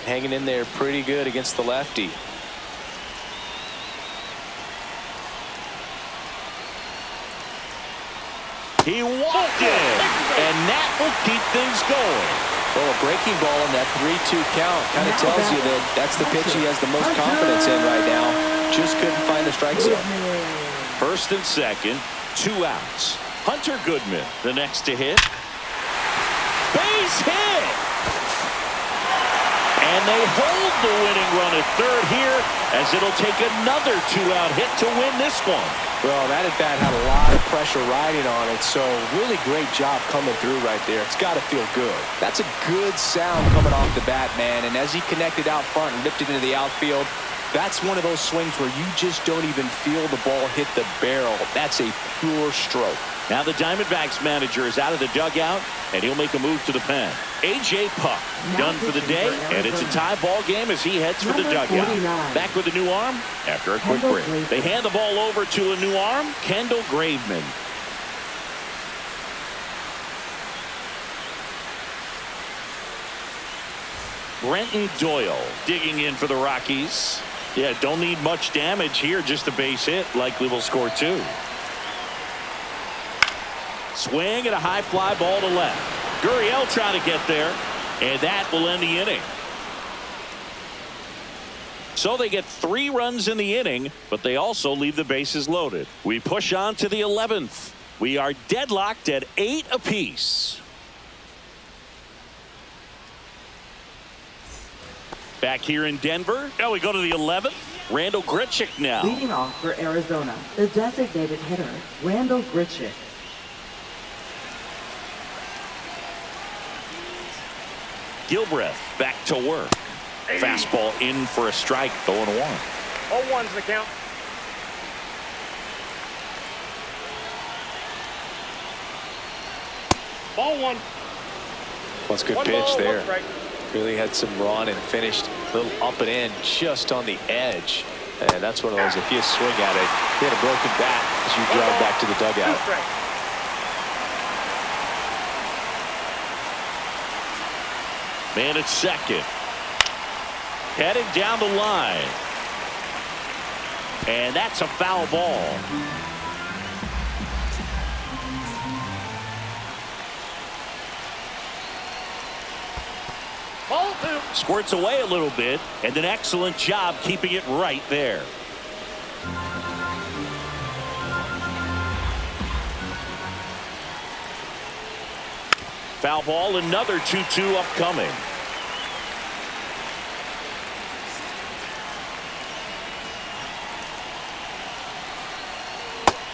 S6: hanging in there pretty good against the lefty.
S1: He walked in, and that will keep things going.
S6: Well, a breaking ball in that 3-2 count kind of tells you that that's the pitch he has the most confidence in right now. Just couldn't find the strike zone.
S1: First and second, 2 outs. Hunter Goodman, the next to hit. Base hit! And they hold the winning run at third here, as it'll take another 2-out hit to win this one.
S6: Well, that at bat had a lot of pressure riding on it, so really great job coming through right there. It's got to feel good. That's a good sound coming off the bat, man, and as he connected out front and lifted into the outfield, that's one of those swings where you just don't even feel the ball hit the barrel. That's a pure stroke.
S1: Now the Diamondbacks manager is out of the dugout, and he'll make a move to the pen. A.J. Puck done for the day, and it's a tie ball game as he heads for the dugout. Back with a new arm after a quick break. They hand the ball over to a new arm, Kendall Graveman. Brenton Doyle digging in for the Rockies. Yeah, don't need much damage here, just a base hit. Likely will score 2. Swing and a high fly ball to left. Gurriel trying to get there, and that will end the inning. So they get 3 runs in the inning, but they also leave the bases loaded. We push on to the 11th. We are deadlocked at 8 apiece. Back here in Denver. Now we go to the 11th. Randall Grichuk now.
S3: Leading off for Arizona, the designated hitter, Randall Grichuk.
S1: Gilbreth back to work. Fastball in for a strike. 0-1.
S4: 0-1's the count. Ball 1.
S6: That's a good pitch there. Really had some run and finished a little up and in just on the edge. And that's one of those, if you swing at it, you had a broken bat as you drive back to the dugout.
S1: Man at second. Heading down the line. And that's a foul ball.
S4: Ball 2.
S1: Squirts away a little bit, and an excellent job keeping it right there. Foul ball, another 2-2 upcoming.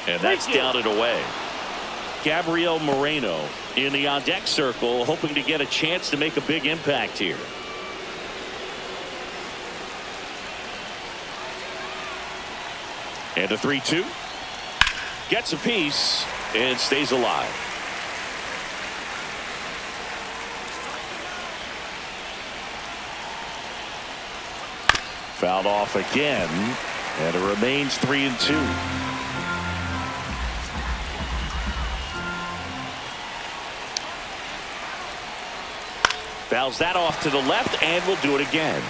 S1: And that's down and away. Gabriel Moreno in the on-deck circle, hoping to get a chance to make a big impact here. And a 3-2. Gets a piece and stays alive. Fouled off again, and it remains 3-2. Fouls that off to the left, and will do it again.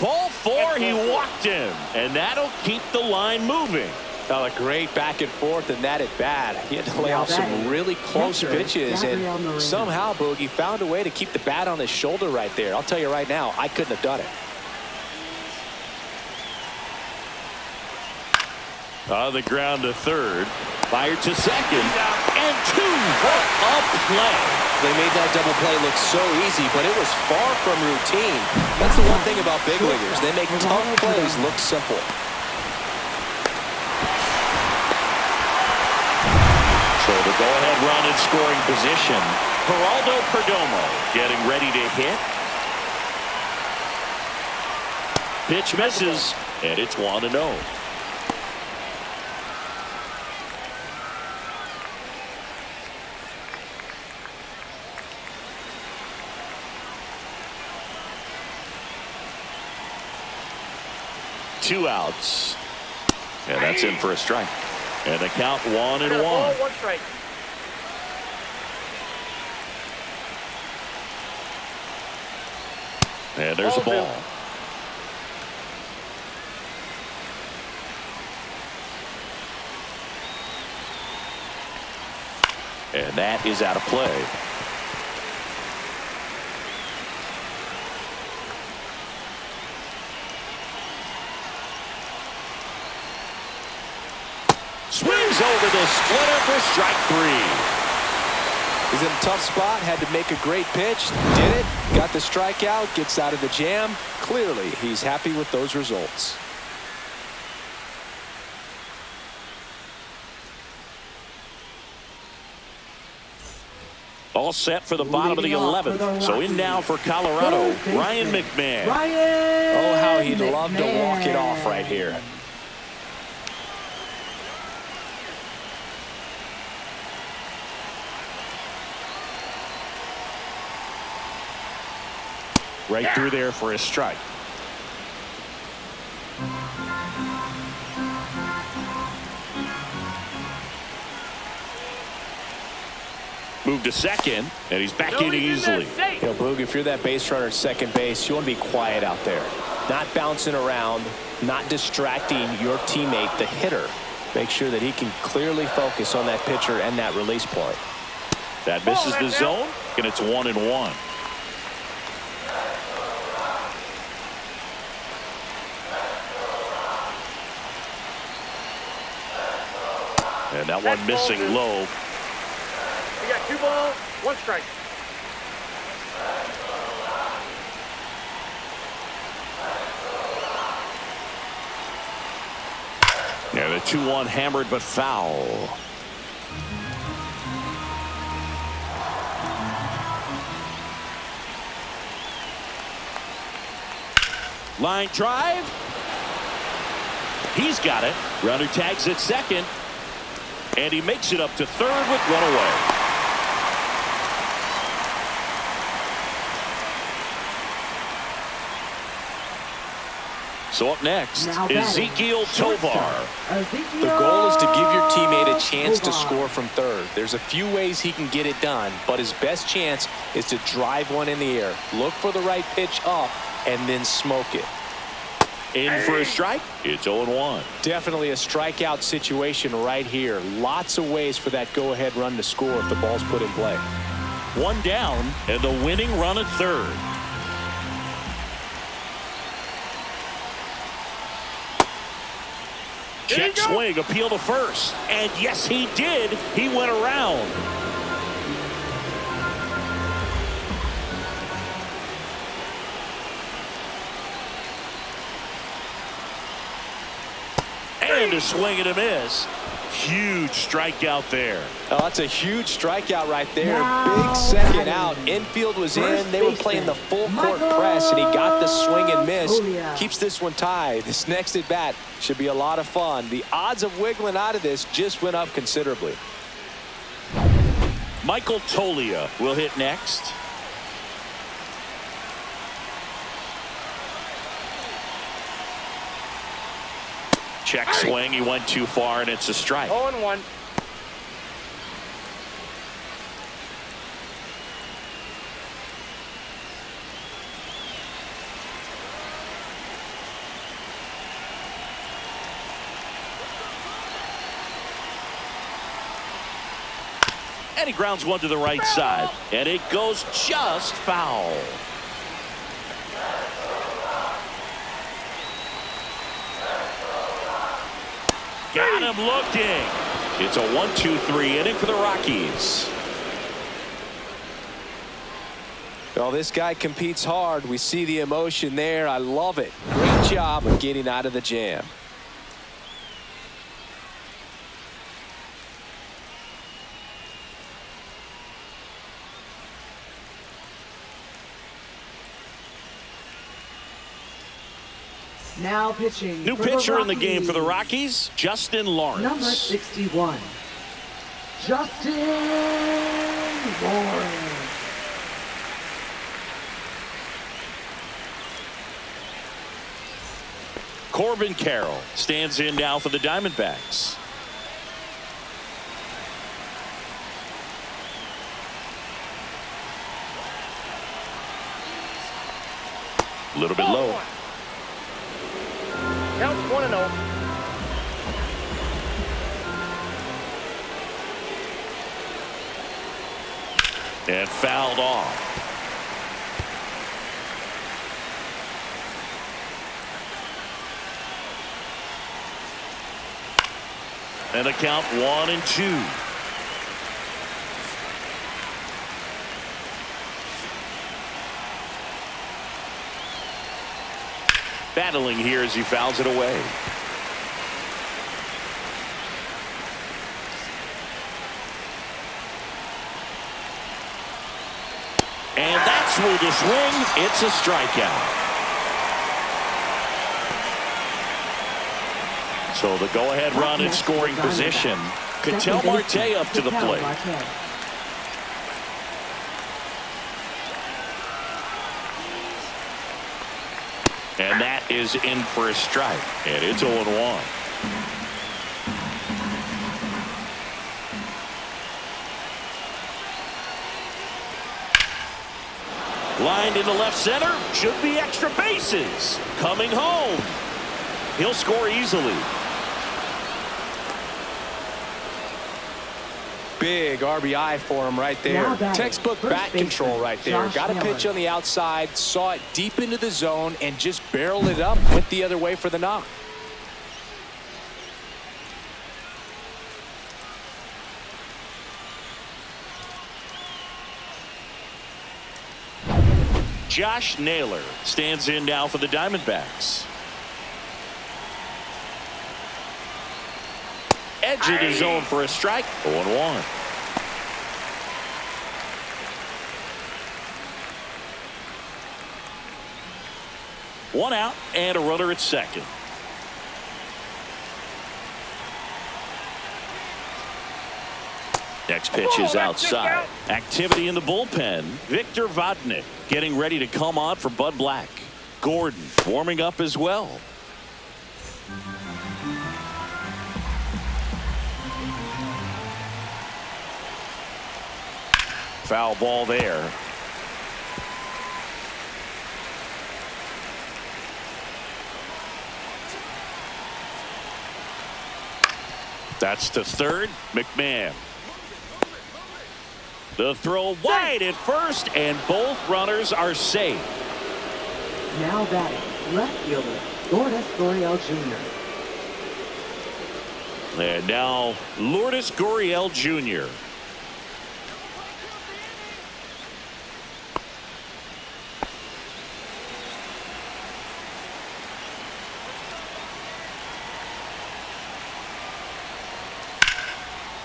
S1: Ball 4, he walked him, and that'll keep the line moving.
S6: A great back and forth in that at bat. He had to lay off some really close pitches, and somehow Boogie found a way to keep the bat on his shoulder right there. I'll tell you right now, I couldn't have done it.
S1: On the ground to third, fired to second, and 2. What a play!
S6: They made that double play look so easy, but it was far from routine. That's the one thing about big leaguers. They make tough plays look simple.
S1: So the go-ahead run in scoring position. Geraldo Perdomo getting ready to hit. Pitch misses, and it's 1-0. Two outs, and that's in for a strike. And the count 1-1.
S4: Ball 1 strike.
S1: And there's a ball. And that is out of play. Swings over the splitter for strike 3.
S6: He's in a tough spot, had to make a great pitch, did it, got the strikeout, gets out of the jam. Clearly, he's happy with those results.
S1: All set for the bottom of the 11th. So in now for Colorado, Ryan McMahon.
S6: Oh, how he'd love to walk it off right here.
S1: Right through there for a strike. Move to second, and he's back in easily.
S6: You know, Boog, if you're that base runner at second base, you want to be quiet out there. Not bouncing around, not distracting your teammate, the hitter. Make sure that he can clearly focus on that pitcher and that release point.
S1: That misses the zone, and it's 1-1. And that one missing low.
S4: We got 2 balls, 1 strike.
S1: And a 2-1 hammered but foul. Line drive. He's got it. Runner tags at second. And he makes it up to third with one away. So up next, Ezequiel Tovar.
S6: The goal is to give your teammate a chance to score from third. There's a few ways he can get it done, but his best chance is to drive one in the air. Look for the right pitch up and then smoke it.
S1: In for a strike. It's 0-1.
S6: Definitely a strikeout situation right here. Lots of ways for that go-ahead run to score if the ball's put in play.
S1: One down and the winning run at third. Check swing, appeal to first. And yes, he did. He went around. And a swing and a miss. Huge strikeout there.
S6: Oh, that's a huge strikeout right there. Big second out. Infield was in. They were playing the full court press, and he got the swing and miss. Keeps this one tied. This next at bat should be a lot of fun. The odds of wiggling out of this just went up considerably.
S1: Michael Toglia will hit next. Check swing. He went too far, and it's a strike.
S4: 0-1.
S1: And he grounds one to the right side, and it goes just foul. Got him looking. It's a 1-2-3 inning for the Rockies.
S6: Well, this guy competes hard. We see the emotion there. I love it. Great job of getting out of the jam.
S3: Now pitching.
S1: New
S3: for
S1: pitcher
S3: the
S1: in the game for the
S3: Rockies.
S1: Rockies, Justin Lawrence.
S3: Number 61, Justin Lawrence.
S1: Corbin Carroll stands in now for the Diamondbacks. little bit low.
S4: Counts 1-0.
S1: And fouled off. And a count 1-2. Battling here as he fouls it away. And that's with the swing. It's a strikeout. So the go-ahead run in scoring position. Ketel Marte up to the plate. And that is in for a strike. And it's 0-1. Lined into left center. Should be extra bases. Coming home. He'll score easily.
S6: Big RBI for him right there. Textbook bat control right there. Got a pitch on the outside, saw it deep into the zone, and just barreled it up. Went the other way for the knock.
S1: Josh Naylor stands in now for the Diamondbacks. Edge in his zone for a strike. 0-1. One out and a runner at second. Next pitch is outside. Activity in the bullpen. Victor Vodnik getting ready to come on for Bud Black. Gordon warming up as well. Foul ball there. That's to third. McMahon. The throw wide at first, and both runners are safe.
S3: Now batting, left fielder, Lourdes Gurriel Jr.
S1: And now Lourdes Gurriel Jr.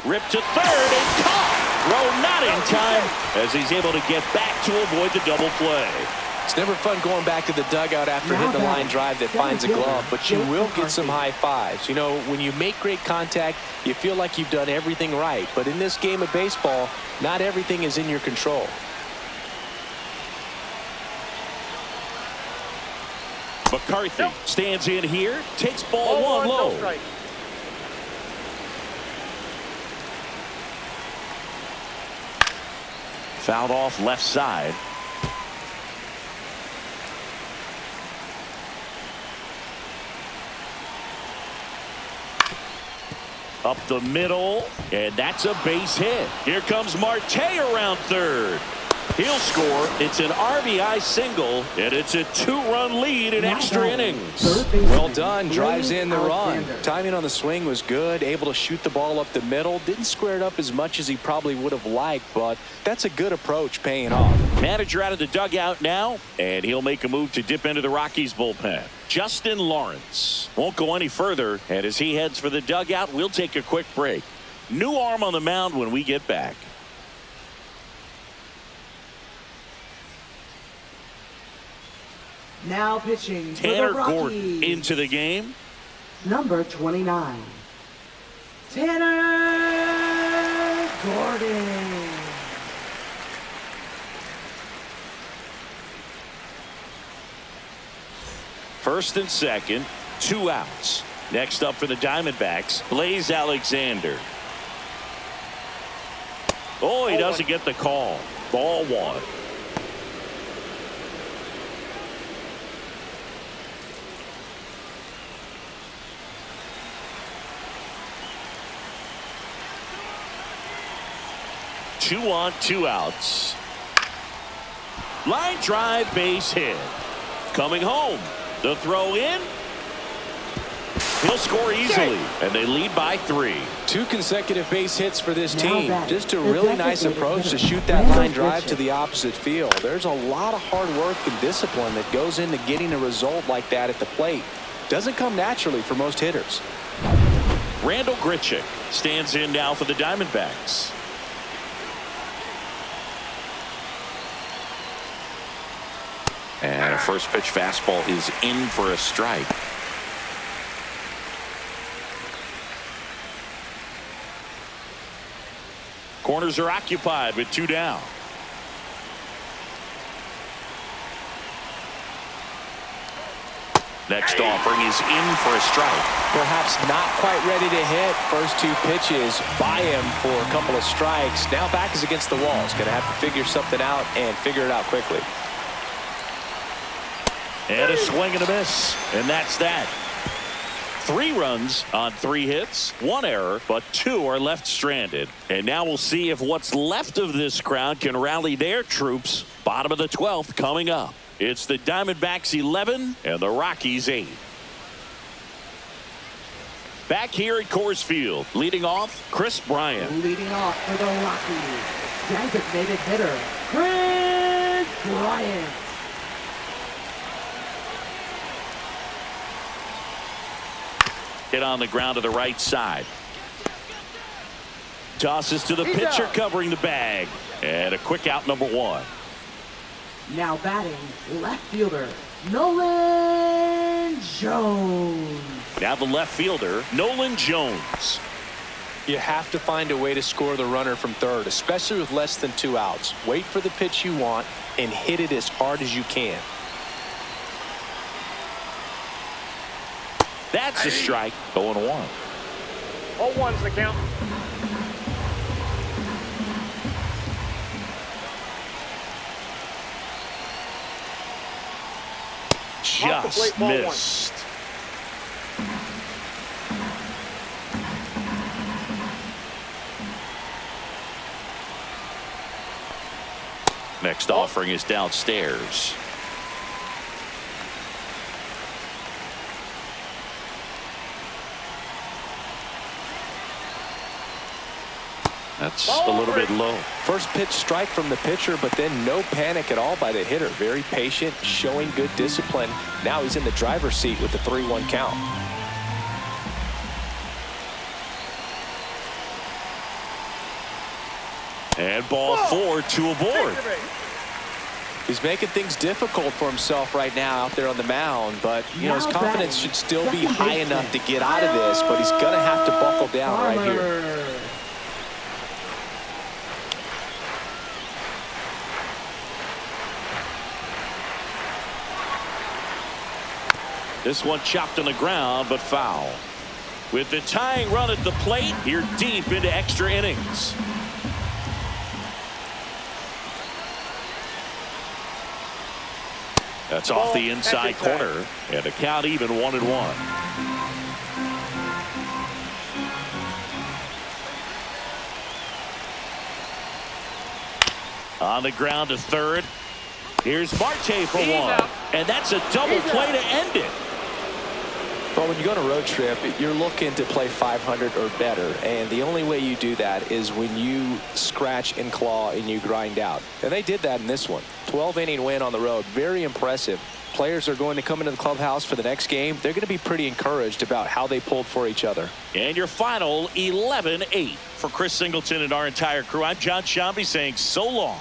S1: Ripped to third and caught. Throw not in time as he's able to get back to avoid the double play.
S6: It's never fun going back to the dugout after hitting the line drive that finds a glove, but you will get some high fives. You know, when you make great contact, you feel like you've done everything right. But in this game of baseball, not everything is in your control.
S1: McCarthy stands in here, takes ball 1 low.
S4: No.
S1: Fouled off left side. Up the middle, and that's a base hit. Here comes Marte around third. He'll score. It's an RBI single, and it's a 2-run lead in extra innings.
S6: Well done. Drives in the run. Timing on the swing was good. Able to shoot the ball up the middle. Didn't square it up as much as he probably would have liked, but that's a good approach paying off.
S1: Manager out of the dugout now, and he'll make a move to dip into the Rockies bullpen. Justin Lawrence won't go any further, and as he heads for the dugout, we'll take a quick break. New arm on the mound when we get back.
S3: Now pitching for
S1: Tanner
S3: the Rockies.
S1: Gordon into the game.
S3: Number 29. Tanner Gordon.
S1: First and second, 2 outs. Next up for the Diamondbacks, Blaze Alexander. Oh, he doesn't get the call. Ball 1. 2 on, 2 outs. Line drive, base hit. Coming home. The throw in. He'll score easily, and they lead by 3.
S6: 2 consecutive base hits for this
S3: Now
S6: team.
S3: batting,
S6: Just a
S3: the
S6: really nice
S3: designated
S6: approach to
S3: hitter,
S6: shoot that
S3: Randall
S6: line drive to
S3: Grichuk.
S6: the opposite field. There's a lot of hard work and discipline that goes into getting a result like that at the plate. Doesn't come naturally for most hitters.
S1: Randall Grichuk stands in now for the Diamondbacks.
S7: And a first pitch fastball is in for a strike.
S1: Corners are occupied with 2 down. Next offering is in for a strike.
S6: Perhaps not quite ready to hit. First 2 pitches by him for a couple of strikes. Now back is against the wall. He's going to have to figure something out and figure it out quickly.
S1: And a swing and a miss. And that's that. 3 runs on 3 hits, 1 error, but 2 are left stranded. And now we'll see if what's left of this crowd can rally their troops. Bottom of the 12th coming up. It's the Diamondbacks 11 and the Rockies 8. Back here at Coors Field, leading off, Chris Bryant.
S3: Leading off for the Rockies, designated hitter, Chris Bryant.
S1: Hit on the ground to the right side. Tosses to the pitcher covering the bag. And a quick out, number 1.
S3: Now batting, left fielder, Nolan Jones.
S1: Now the left fielder, Nolan Jones.
S6: You have to find a way to score the runner from third, especially with less than 2 outs. Wait for the pitch you want and hit it as hard as you can.
S1: That's a strike. 0-1.
S4: 0-1's the count. Off the plate,
S1: Just
S4: ball 1.
S1: missed. Next offering is downstairs. That's a little bit low.
S6: First pitch strike from the pitcher, but then no panic at all by the hitter. Very patient, showing good discipline. Now he's in the driver's seat with the 3-1 count.
S1: And ball 4, 2 aboard.
S6: He's making things difficult for himself right now out there on the mound, but you know his confidence should still be high enough to get out of this, but he's going to have to buckle down right here.
S1: This one chopped on the ground, but foul. With the tying run at the plate, you're deep into extra innings. That's off the inside corner, and the count even 1-1. On the ground to third. Here's Marte for 1, and that's a double play to end it.
S6: Well, when you go on a road trip, you're looking to play 500 or better, and the only way you do that is when you scratch and claw and you grind out. And they did that in this one. 12-inning win on the road. Very impressive. Players are going to come into the clubhouse for the next game. They're going to be pretty encouraged about how they pulled for each other.
S1: And your final 11-8. For Chris Singleton and our entire crew, I'm John Shambi saying so long.